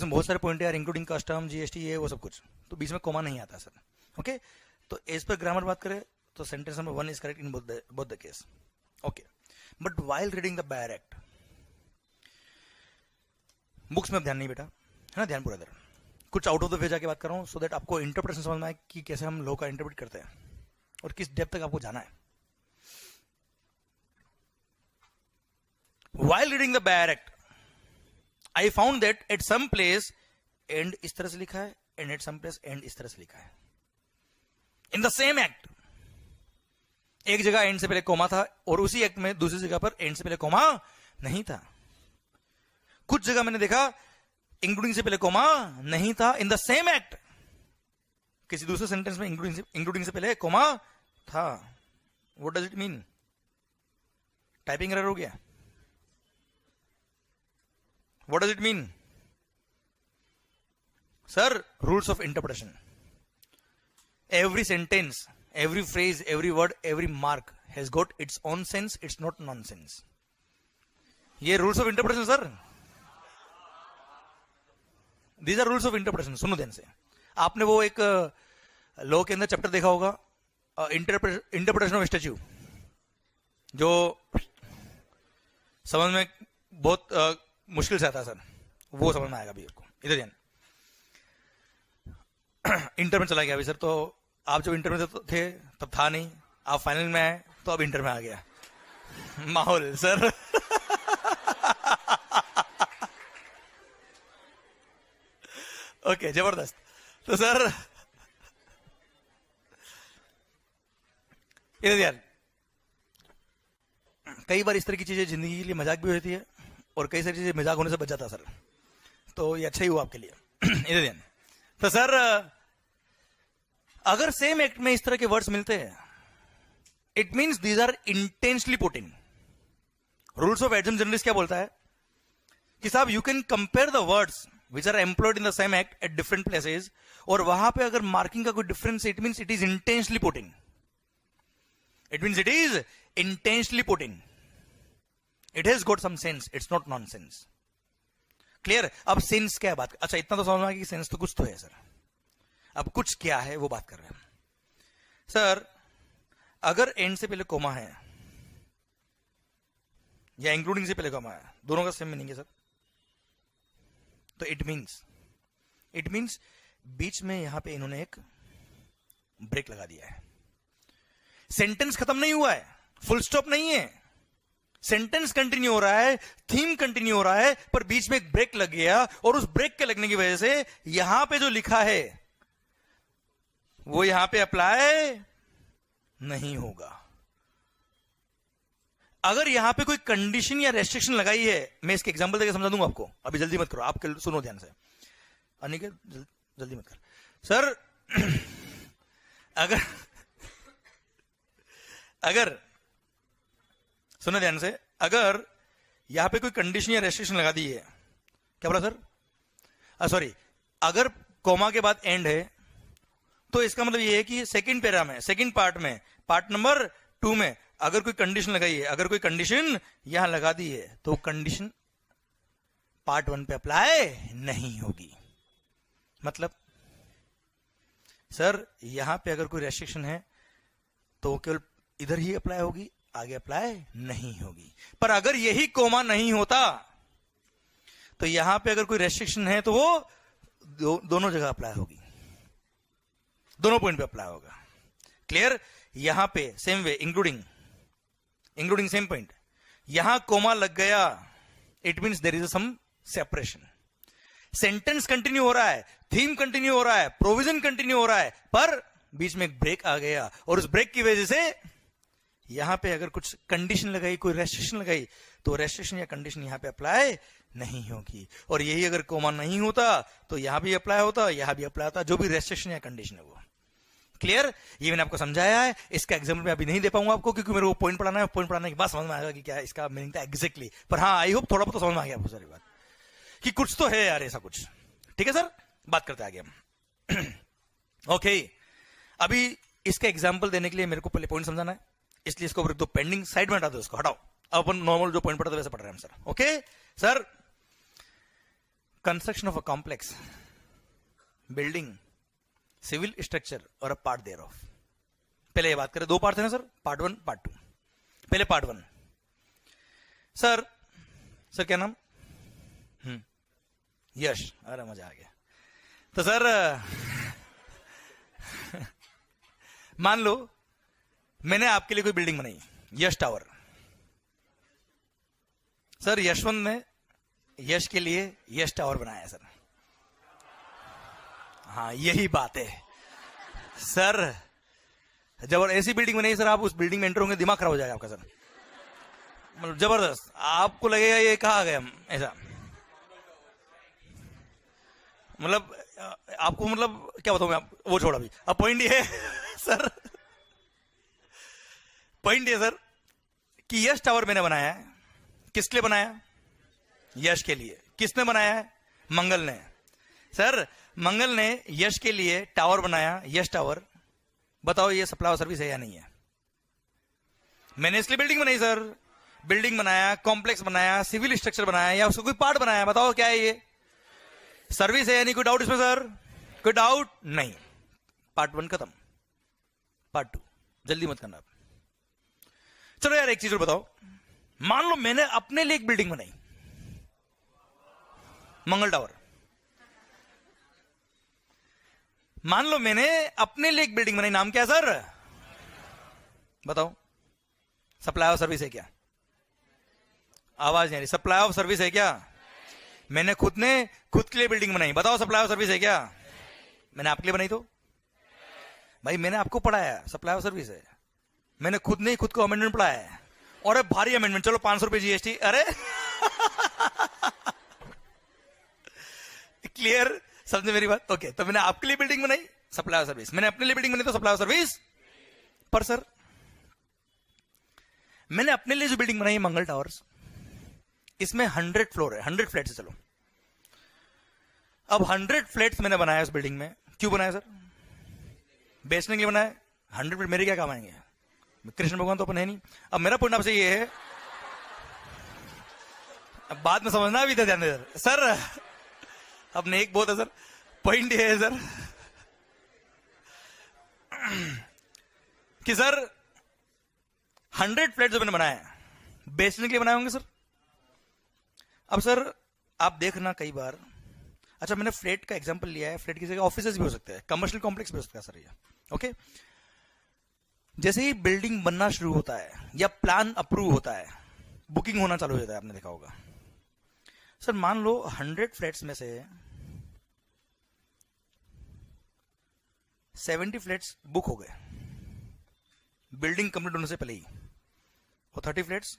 में बहुत सारे पॉइंट है यार, इंक्लूडिंग कस्टम, जीएसटी, ये वो सब कुछ, तो बीच में कोमा नहीं आता सर। ओके, तो एज पर ग्रामर बात करें तो sentence number 1 is correct in both the case. Okay, but while reading the buyer act, books में ध्यान नहीं बेटा, है ना, ध्यान पूरा इधर। कुछ आउट ऑफ द वे जाके बात कर रहा हूं सो दैट आपको इंटरप्रेशन समझना है कि कैसे हम लॉ का इंटरप्रेट करते हैं और किस डेप्थ तक आपको जाना है। While reading the Bayer Act, I found that at some place end इस तरह से लिखा है and at some place end इस तरह से लिखा है। In the same act, एक जगह एंड से पहले कोमा था और उसी एक्ट में दूसरी जगह पर एंड से पहले कोमा नहीं था। कुछ जगह मैंने देखा इंक्लूडिंग से पहले कोमा नहीं था इन द सेम एक्ट, किसी दूसरे सेंटेंस में इंक्लूडिंग से पहले कोमा था। What does it mean? Typing error हो गया? What does it mean? Sir, rules of interpretation. Every sentence, every phrase, every word, every mark has got its own sense. It's not nonsense. ये rules of interpretation, sir. These are rules of interpretation. सुनो ध्यान से। आपने वो एक law के अंदर chapter देखा होगा, इंटरप्रिटेशन ऑफ स्टैच्यू, जो समझ में बहुत मुश्किल से आता है सर, वो समझ में आएगा अभी आपको। इधर ध्यान, इंटर में चला गया अभी सर, तो आप जब इंटर में थे तब था नहीं, आप फाइनल में आए तो अब इंटर में आ गया माहौल सर। ओके, जबरदस्त। तो सर इधर ध्यान, कई बार इस तरह की चीजें जिंदगी के लिए मजाक भी होती है और कई सारी चीजें मजाक होने से बच जाता सर, तो ये अच्छा ही हुआ आपके लिए। इधर ध्यान, तो सर अगर सेम एक्ट में इस तरह के वर्ड्स मिलते हैं, it means these are intentionally put in. Rules of एडजम जर्नलिस्ट क्या बोलता है? कि साहब you can compare the words which are employed in the same act at different places, और वहां पे अगर मार्किंग का कोई difference, it means it is intentionally put in, it means it is intentionally put in, it has got some sense, it's not nonsense. Clear? अब sense क्या है बात, अच्छा इतना तो समझ में आ गया कि सेंस तो कुछ तो है सर, अब कुछ क्या है वो बात कर रहे हैं सर। अगर एंड से पहले कोमा है या इंक्लूडिंग से पहले कोमा है, दोनों का सेम मीनिंग है सर, तो इट मीन्स बीच में यहां पे इन्होंने एक ब्रेक लगा दिया है। सेंटेंस खत्म नहीं हुआ है, फुल स्टॉप नहीं है, सेंटेंस कंटिन्यू हो रहा है, थीम कंटिन्यू हो रहा है, पर बीच में एक ब्रेक लग गया, और उस ब्रेक के लगने की वजह से यहां पे जो लिखा है वो यहां पे अप्लाई नहीं होगा। अगर यहां पे कोई कंडीशन या रेस्ट्रिक्शन लगाई है, मैं इसके एग्जांपल देकर समझा दूंगा आपको, अभी जल्दी मत करो, आप सुनो ध्यान से, अनिकेत जल्दी मत कर सर। अगर सुनो ध्यान से, अगर यहां पे कोई कंडीशन या रेस्ट्रिक्शन लगा दी है, क्या बोला सर, सॉरी, अगर कोमा के बाद एंड है, तो इसका मतलब ये है कि सेकंड पैरा में, सेकंड पार्ट में, पार्ट नंबर 2 में अगर कोई कंडीशन लगाई है, अगर कोई कंडीशन यहां लगा दी है, तो कंडीशन पार्ट 1 पे अप्लाई नहीं होगी। मतलब सर यहां पे अगर कोई रेस्ट्रिक्शन है तो केवल इधर ही अप्लाई होगी, आगे अप्लाई नहीं होगी। पर अगर यही कोमा नहीं होता तो यहां पे अगर कोई रेस्ट्रिक्शन है तो वो दोनों जगह अप्लाई होगी, दोनों पॉइंट पे अप्लाई होगा। क्लियर? यहां पे same way, including same point, यहां कोमा लग गया, it means there is some separation. Sentence continue हो रहा है, थीम कंटिन्यू हो रहा है, प्रोविजन कंटिन्यू हो रहा है, पर बीच में एक ब्रेक आ गया, और उस ब्रेक की वजह से यहां पे अगर कुछ कंडीशन लगाई, कोई रेस्ट्रिक्शन लगाई, तो रेस्ट्रिक्शन या कंडीशन यहां पे अप्लाई नहीं होगी। और यही अगर कोमा नहीं होता तो यहां भी अप्लाई होता, यहां भी अप्लाई होता, जो भी रेस्ट्रिक्शन या कंडीशन है वो। क्लियर? ये मैंने आपको समझाया है, इसका एग्जाम्पल मैं अभी नहीं दे पाऊंगा आपको, क्योंकि मेरे को पॉइंट पढ़ाना है, पॉइंट पढ़ाने के बाद समझ में आएगा कि क्या इसका मीनिंग था एग्जैक्टली। पर हाँ, आई होप थोड़ा बहुत समझ में आ गया आपको सारी बात, कि कुछ तो है यार ऐसा कुछ। ठीक है सर, बात करते आगे हम। ओके, अभी इसका एग्जाम्पल देने के लिए मेरे को पहले पॉइंट समझाना है, इसलिए इसको दो पेंडिंग साइड में हटा दो, इसको हटाओ। अब अपन नॉर्मल जो पॉइंट पढ़ते वैसे पढ़ रहे हैं हम sir. Okay sir, construction of a complex building, civil structure और अ पार्ट देयर ऑफ। पहले ये बात करें, दो पार्ट थे ना सर, पार्ट 1 पार्ट 2। पहले पार्ट 1 सर, सर क्या नाम? यश। अरे मजा आ गया। तो सर मान लो मैंने आपके लिए कोई बिल्डिंग बनाई, यश टावर। सर यशवंत ने यश के लिए यश टावर बनाया सर। हाँ यही बात है सर, जब ऐसी बिल्डिंग बनाई सर, आप उस बिल्डिंग में एंटर होंगे दिमाग खराब हो जाएगा आपका सर, मतलब जबरदस्त, आपको लगेगा ये कहाँ गए हम, ऐसा। मतलब आपको, मतलब क्या बताऊं मैं, वो छोड़ अभी। अब पॉइंट ये है सर, पॉइंट ये सर कि यश टावर मैंने बनाया है, किसके लिए बनाया? यश के लिए। किसने बनाया है? मंगल ने। सर मंगल ने यश के लिए टावर बनाया, यश टावर। बताओ ये सप्लाई सर्विस है या नहीं है? मैंने इसलिए बिल्डिंग बनाई सर, बिल्डिंग बनाया, कॉम्प्लेक्स बनाया, सिविल स्ट्रक्चर बनाया, या उसको कोई पार्ट बनाया, बताओ क्या है ये? सर्विस है या नहीं? कोई डाउट इसमें सर? कोई डाउट नहीं। पार्ट 1 खत्म, पार्ट 2 जल्दी मत करना आप। चलो यार एक चीज और बताओ, मान लो मैंने अपने लिए एक बिल्डिंग बनाई, मंगल टावर। मान लो मैंने अपने लिए एक बिल्डिंग बनाई, नाम क्या है सर? बताओ। सप्लाई ऑफ सर्विस है क्या? आवाज नहीं आ रही। सप्लाई ऑफ सर्विस है क्या? मैंने खुद के लिए बिल्डिंग बनाई, बताओ सप्लाई ऑफ सर्विस है क्या? मैंने आपके लिए बनाई तो भाई मैंने आपको पढ़ाया सप्लाई ऑफ सर्विस है, मैंने खुद ने खुद को अमेंडमेंट पढ़ाया है, और भारी अमेंडमेंट, चलो 500 रुपए जीएसटी। अरे क्लियर, समझे मेरी बात? ओके, तो मैंने आपके लिए बिल्डिंग बनाई, सप्लाई ऑफ सर्विस। मैंने अपने लिए बिल्डिंग बनाई तो सप्लाई ऑफ सर्विस। पर सर मैंने अपने लिए जो बिल्डिंग बनाई मंगल टावर्स, इसमें 100 फ्लोर है, 100 फ्लैट है। चलो अब 100 फ्लैट्स मैंने बनाया इस बिल्डिंग में। क्यों बनाया सर? बेचने के लिए बनाया। 100 फ्लैट मेरे क्या काम आएंगे? कृष्ण भगवान तो अपन है नहीं। अब मेरा पॉइंट आपसे ये है, अब बाद में समझना भी था, ध्यान दे सर। अपने एक बहुत है सर, पॉइंट ये है सर कि सर 100 फ्लैट जो मैंने बनाया है बेचने के लिए बनाए होंगे सर। अब सर आप देखना कई बार, अच्छा मैंने फ्लैट का एग्जांपल लिया है, फ्लैट की जगह ऑफिसेज भी हो सकते हैं, कमर्शियल कॉम्प्लेक्स भी हो सकता है सर ये। ओके, जैसे ही बिल्डिंग बनना शुरू होता है या प्लान अप्रूव होता है, बुकिंग होना चालू हो जाता है, आपने देखा होगा सर। मान लो 100 फ्लैट्स में से 70 फ्लैट्स बुक हो गए बिल्डिंग कंप्लीट होने से पहले ही, और 30 फ्लैट्स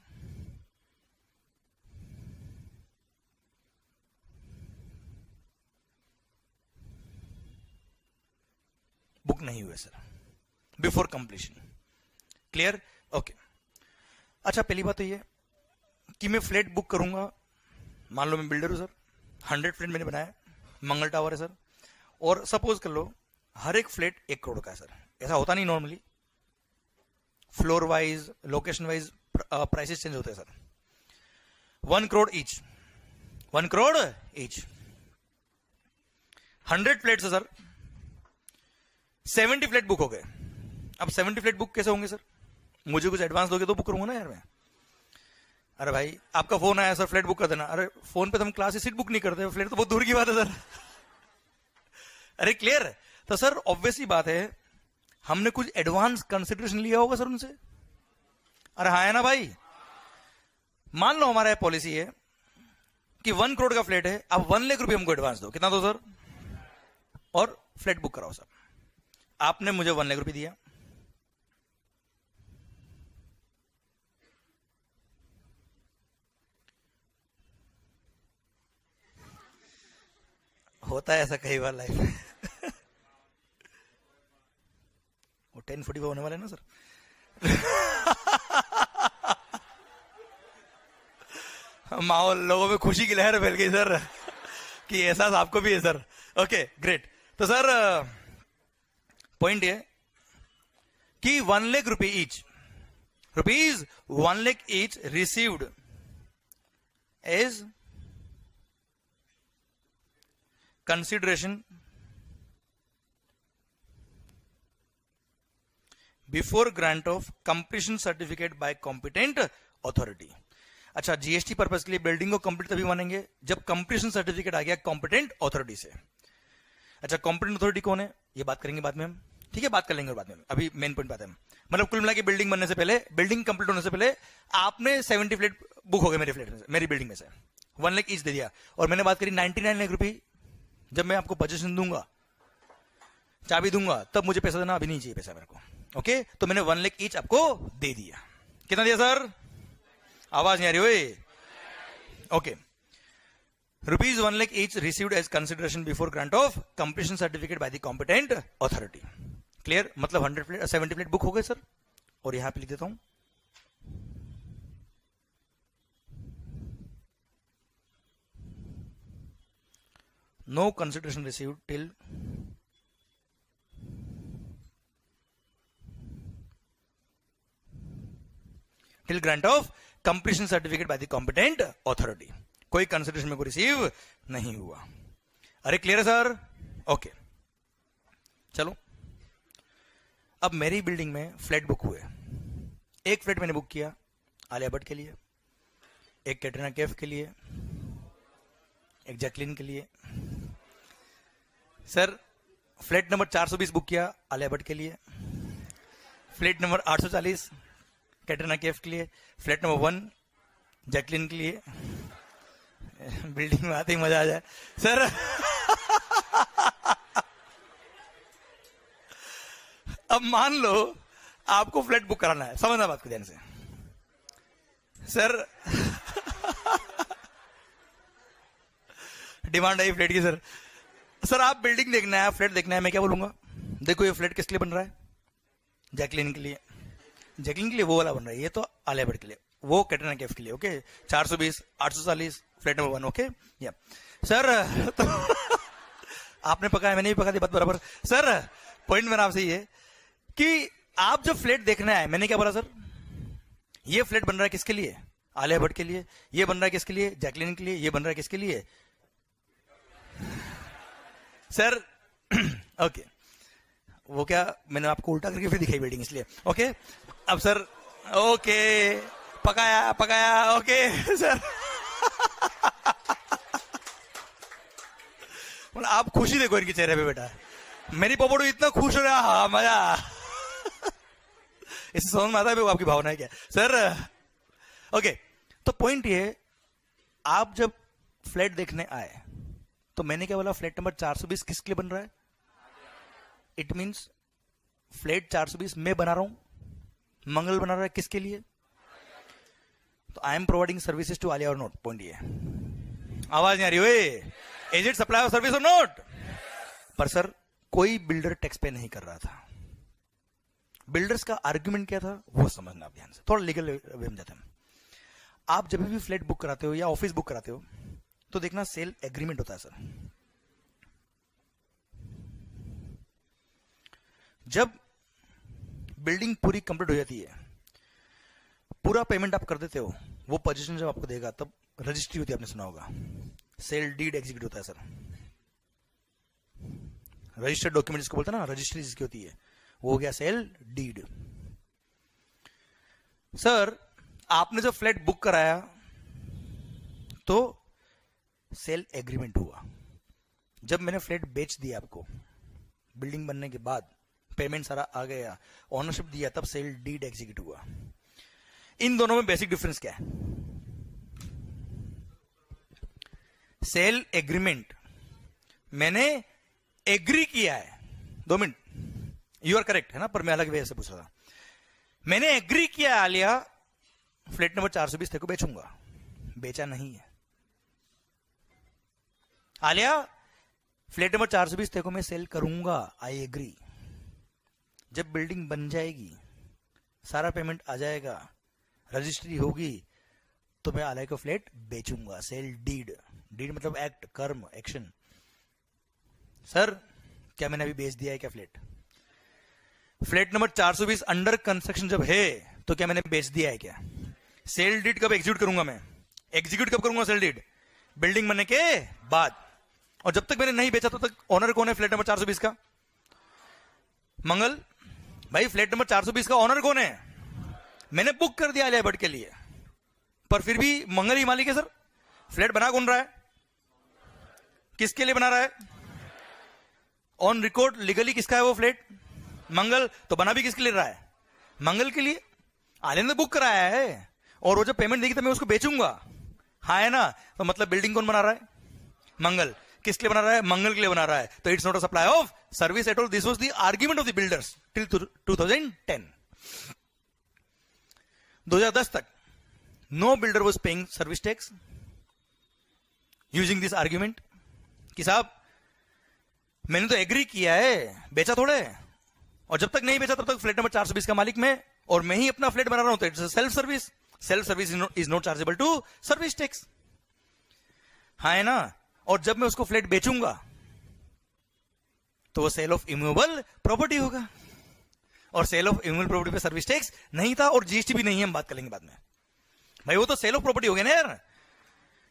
बुक नहीं हुए sir before completion. Clear? Okay. अच्छा पहली बात तो ये कि मैं फ्लैट बुक करूंगा, मान लो मैं बिल्डर हूं सर, 100 फ्लैट मैंने बनाया, मंगल टावर है सर, और सपोज कर लो हर एक फ्लैट 1 करोड़ का है सर। ऐसा होता नहीं normally, floor wise location wise prices change होते हैं sir. 1 crore each, 1 crore each, 100 flat है सर, 70 फ्लैट बुक हो गए। अब 70 फ्लैट बुक कैसे होंगे सर? मुझे कुछ एडवांस दोगे तो बुक करूंगा ना यार मैं। अरे भाई आपका फोन आया सर फ्लैट बुक कर देना, अरे फोन पे तो हम क्लास की सीट बुक नहीं करते, फ्लैट तो बहुत दूर की बात है सर। अरे क्लियर? तो सर ऑब्वियसली बात है हमने कुछ एडवांस कंसिडरेशन लिया होगा सर उनसे। अरे हाँ है ना भाई। मान लो हमारा पॉलिसी है कि 1 करोड़ का फ्लैट है, अब 1 लाख रुपए हमको एडवांस दो। कितना दो सर? और फ्लैट बुक कराओ सर। आपने मुझे 1 लाख रुपए दिया, होता है ऐसा कई बार लाइफ में। वो 10:45 होने वाले ना सर। माहौल, लोगों में खुशी की लहर फैल गई सर कि एहसास आपको भी है सर। Okay great. तो सर पॉइंट ये कि 1 लाख रुपए each, rupees 1 lakh each received as consideration before grant of completion certificate by competent authority. अच्छा जीएसटी पर्पज के लिए बिल्डिंग को कंप्लीट तभी मानेंगे जब कंप्लीशन सर्टिफिकेट आ गया कॉम्पिटेंट अथॉरिटी से। अच्छा कॉम्पिटेंट अथॉरिटी कौन है ये बात करेंगे बाद में हम, ठीक है, बात कर लेंगे बाद में। अभी मेन पॉइंट बात है, मतलब कुल मिला के बिल्डिंग बनने से पहले, बिल्डिंग कंप्लीट होने से पहले आपने 70 फ्लैट बुक हो गए मेरे फ्लैट में से, मेरी बिल्डिंग में से 1 लाख ईच दे दिया। और मैंने बात करी 99 लाख रुपए जब मैं आपको पोजीशन दूंगा, चाबी दूंगा, तब मुझे पैसा देना, अभी नहीं चाहिए पैसा मेरे को। ओके तो मैंने 1 लाख ईच आपको दे दिया। कितना दिया सर? आवाज नहीं आ रही हो? Okay, rupees 1 lakh each received as consideration before grant of completion certificate by the competent authority. Clear? मतलब 70 फ्लैट बुक हो गए सर। और यहां पे लिख देता हूं no consideration received till grant of completion certificate by the competent authority. कोई कंसिडरेशन में को रिसीव नहीं हुआ। अरे क्लियर है सर? ओके चलो, अब मेरी बिल्डिंग में फ्लैट बुक हुए। एक फ्लैट मैंने बुक किया आलिया भट्ट के लिए, एक कैटरीना कैफ के लिए, एक जैकलिन के लिए। सर फ्लैट नंबर 420 बुक किया आलिया भट्ट के लिए, फ्लैट नंबर 840 कैटरीना कैफ के लिए, फ्लैट नंबर 1 जैकलिन के लिए। बिल्डिंग में आते ही मजा आ जाए सर। अब मान लो आपको फ्लैट बुक कराना है, समझना बात को ध्यान से सर। डिमांड है फ्लैट की सर। सर आप बिल्डिंग देखना है, फ्लैट देखना है, मैं क्या बोलूंगा? देखो ये फ्लैट किस लिए बन रहा है? जैकलिन के लिए। जैकलिन के लिए वो वाला बन रहा है, ये तो आलिया भट्ट के लिए। वो कैटरीना कैफ के लिए, ओके 420 840 फ्लैट नंबर 1, ओके या सर। तो आपने पकाया, मैंने भी पका दी बात बराबर। सर पॉइंट मेरा आपसे ये कि आप जब फ्लैट देखने आए, मैंने क्या बोला सर, ये फ्लैट बन रहा है किसके लिए, आलिया भट्ट के लिए, ये बन रहा है किसके लिए, जैकलिन के लिए, ये बन रहा है किसके लिए सर। ओके वो क्या, मैंने आपको उल्टा करके फिर दिखाई बिल्डिंग इसलिए, ओके अब सर, ओके पकाया पकाया, ओके सर। मतलब आप खुशी देखो इनके चेहरे पे बेटा, मेरी पोपड़ू इतना खुश हो रहा, हाँ मजा। इससे समझ में आता है आपकी भावना है क्या सर। ओके तो पॉइंट ये, आप जब फ्लैट देखने आए तो मैंने क्या बोला, फ्लैट नंबर 420 किसके लिए बन रहा है, इट मींस फ्लैट 420 मैं बना रहा हूं, मंगल बना रहा है किसके लिए, तो I am providing services to आलिया और नॉट, पॉइंट ये। आवाज नहीं आ रही हुई, is it supply of service or not. पर सर कोई बिल्डर टैक्स पे नहीं कर रहा था, बिल्डर्स का आर्ग्यूमेंट क्या था वो समझना आप ध्यान से, थोड़ा लीगल वे में जाते हैं। आप जब भी फ्लैट बुक कराते हो या ऑफिस बुक कराते हो तो देखना सेल एग्रीमेंट होता है सर। जब बिल्डिंग पूरी कंप्लीट हो जाती है, पूरा पेमेंट आप कर देते हो, वो पोजीशन जब आपको देगा तब रजिस्ट्री होती है, आपने सुना होगा, सेल डीड एग्जीक्यूट होता है सर। रजिस्टर्ड डॉक्यूमेंट जिसको बोलते हैं ना, रजिस्ट्री जिसकी होती है, वो हो गया सेल डीड। सर आपने जब फ्लैट बुक कराया तो सेल एग्रीमेंट हुआ, जब मैंने फ्लैट बेच दिया आपको, बिल्डिंग बनने के बाद पेमेंट सारा आ गया, ओनरशिप दिया, तब सेल डीड एग्जीक्यूट हुआ। इन दोनों में बेसिक डिफरेंस क्या है, सेल एग्रीमेंट मैंने एग्री किया है, 2 मिनट, यू आर करेक्ट है ना, पर मैं अलग वे से पूछ रहा था, मैंने एग्री किया आलिया फ्लैट नंबर 420 तेरे को बेचूंगा, बेचा नहीं है आलिया, फ्लैट नंबर 420 तेरे को मैं सेल करूंगा, आई एग्री। जब बिल्डिंग बन जाएगी, सारा पेमेंट आ जाएगा, रजिस्ट्री होगी, तो मैं आलिया को फ्लैट बेचूंगा, सेल डीड, डीड मतलब एक्ट, कर्म, एक्शन। सर क्या मैंने अभी बेच दिया है क्या flat, flat number 420 under construction जब है तो क्या मैंने बेच दिया है क्या, सेल डीड कब एग्जीक्यूट करूंगा मैं, एग्जीक्यूट कब करूंगा सेल डीड, बिल्डिंग बनने के बाद। और जब तक मैंने नहीं बेचा तब तक ओनर कौन है फ्लैट नंबर 420 का, मंगल भाई, फ्लैट नंबर 420 का ओनर कौन है, मैंने बुक कर दिया आलिया भट्ट के लिए, पर फिर भी मंगल ही मालिक है सर। फ्लैट बना कौन रहा है, किसके लिए बना रहा है, ऑन रिकॉर्ड लीगली किसका है वो फ्लैट, मंगल, तो बना भी किसके लिए रहा है, मंगल के लिए। आलिया ने बुक कराया है, और वो जब पेमेंट देगी तो मैं उसको बेचूंगा, हाँ है ना, तो मतलब बिल्डिंग कौन बना रहा है, मंगल, किसके लिए बना रहा है, मंगल के लिए बना रहा है, तो it's not a supply of service at all. This was the argument of the builders till 2010। 2010 तक no builder was paying service tax using this argument कि साहब मैंने तो एग्री किया है, बेचा थोड़े, और जब तक नहीं बेचा तब तक फ्लैट नंबर 420 का मालिक मैं, और मैं ही अपना फ्लैट बना रहा हूं, तो it's self service, self service is not chargeable to service tax, हाँ है ना। और जब मैं उसको फ्लैट बेचूंगा तो वो सेल ऑफ इमूवेबल प्रॉपर्टी होगा, और सेल ऑफ इमूवेबल प्रॉपर्टी पे सर्विस टैक्स नहीं था, और जीएसटी भी नहीं है, हम बात करेंगे बाद में। भाई वो तो सेल ऑफ प्रॉपर्टी हो गया ना यार,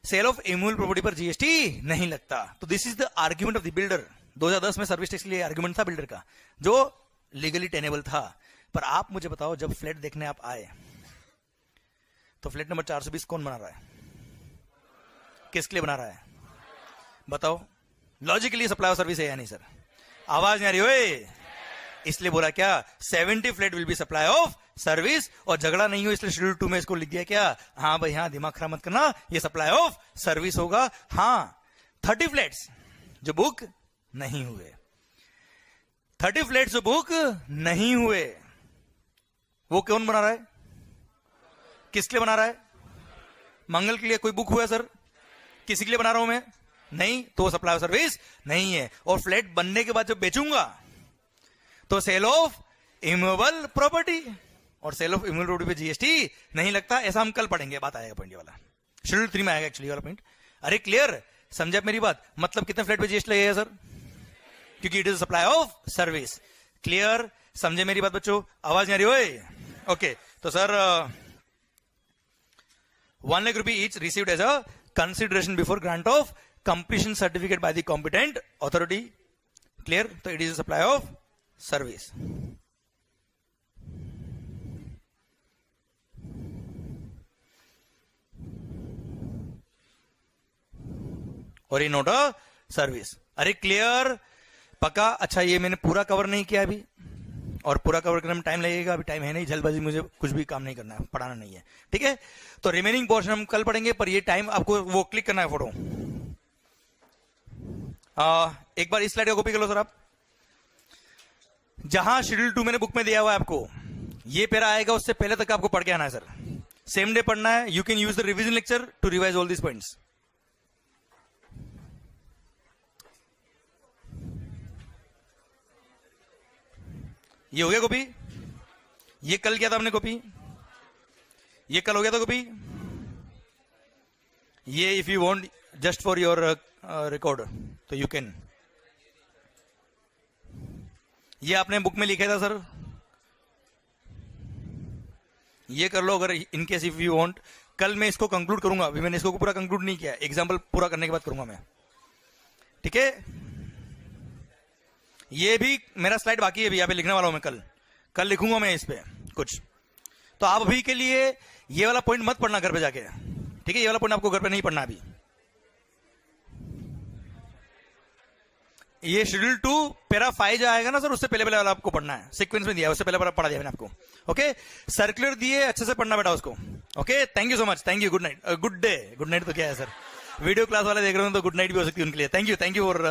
सेल ऑफ इमूवेबल प्रॉपर्टी पर जीएसटी नहीं लगता। तो this is the argument of the builder. 2010 में सर्विस टैक्स के लिए आर्ग्यूमेंट था बिल्डर का, जो लीगली टेनेबल था। पर आप मुझे बताओ, जब फ्लैट देखने आप आए तो फ्लैट नंबर 420 कौन बना रहा है, किसके लिए बना रहा है, बताओ, लॉजिकली सप्लाई ऑफ सर्विस है या नहीं सर, आवाज नहीं आ रही ओए, इसलिए बोला क्या 70 flat will be supply of service, और झगड़ा नहीं हो इसलिए शेड्यूल 2 में इसको लिख दिया क्या, हाँ भाई हाँ, दिमाग खराब मत करना, ये सप्लाई ऑफ सर्विस होगा। हाँ 30 फ्लैट्स जो बुक नहीं हुए, 30 फ्लैट्स जो बुक नहीं हुए, वो कौन बना रहा है, किसके लिए बना रहा है, मंगल के लिए। कोई बुक हुआ है सर, किसी के लिए बना रहा हूं मैं, नहीं, तो वो सप्लाई ऑफ सर्विस नहीं है। और फ्लैट बनने के बाद जब बेचूंगा तो सेल ऑफ इमूवेबल प्रॉपर्टी, और सेल ऑफ इन्वेंटरी पे जीएसटी नहीं लगता, ऐसा हम कल पढ़ेंगे, बात आएगा पॉइंट वाला, शेड्यूल 3 में आएगा एक्चुअली वाला पॉइंट। अरे क्लियर, समझे आप मेरी बात? मतलब कितने फ्लैट पे जीएसटी लगेगा सर? क्योंकि it is supply of service. Clear, समझे मेरी बात बच्चों? आवाज नहीं आ रही ओए? ओके, तो sir 1 lakh rupee each received as a consideration before grant of completion certificate by the competent authority. Clear, तो it is supply of service. और ये नोट अ सर्विस। अरे क्लियर, पक्का? अच्छा, ये मैंने पूरा कवर नहीं किया अभी, और पूरा कवर करने में टाइम लगेगा, अभी टाइम है नहीं, जल्दबाजी, मुझे कुछ भी काम नहीं करना है, पढ़ाना नहीं है, ठीक है? तो रिमेनिंग पोर्शन हम कल पढ़ेंगे, पर ये टाइम आपको वो क्लिक करना है फोटो। एक बार इस स्लाइड को कॉपी कर लो सर आप। जहां शेड्यूल 2 मैंने बुक में दिया हुआ है आपको, ये पैरा आएगा, उससे पहले तक आपको पढ़ के आना है सर, सेम डे पढ़ना है। You can use the revision lecture to revise all this points. ये हो गया कॉपी? ये कल किया था हमने कॉपी, ये कल हो गया था कॉपी। ये if you want just for your record तो यू कैन। ये आपने बुक में लिखा था सर, ये कर लो अगर in case if you want. कल मैं इसको कंक्लूड करूंगा, अभी मैंने इसको पूरा कंक्लूड नहीं किया, एग्जाम्पल पूरा करने के बाद करूंगा मैं, ठीक है? ये भी मेरा स्लाइड बाकी है, अभी यहाँ पे लिखने वाला हूं मैं, कल लिखूंगा मैं इस पे कुछ। तो आप अभी के लिए ये वाला पॉइंट मत पढ़ना घर पे जाके, ठीक है? ये वाला पॉइंट आपको घर पे नहीं पढ़ना अभी। ये शेड्यूल 2 पैरा 5 जो आएगा ना सर, उससे पहले वाला आपको पढ़ना है, सीक्वेंस में दिया है, उससे पहले पढ़ा दिया मैंने आपको। ओके, सर्कुलर दिए, अच्छे से पढ़ना बेटा उसको। Okay, thank you so much, thank you, good night, good day. Good night तो क्या है सर, वीडियो क्लास वाले देख रहे हो तो गुड नाइट भी हो सकती है उनके लिए। Thank you for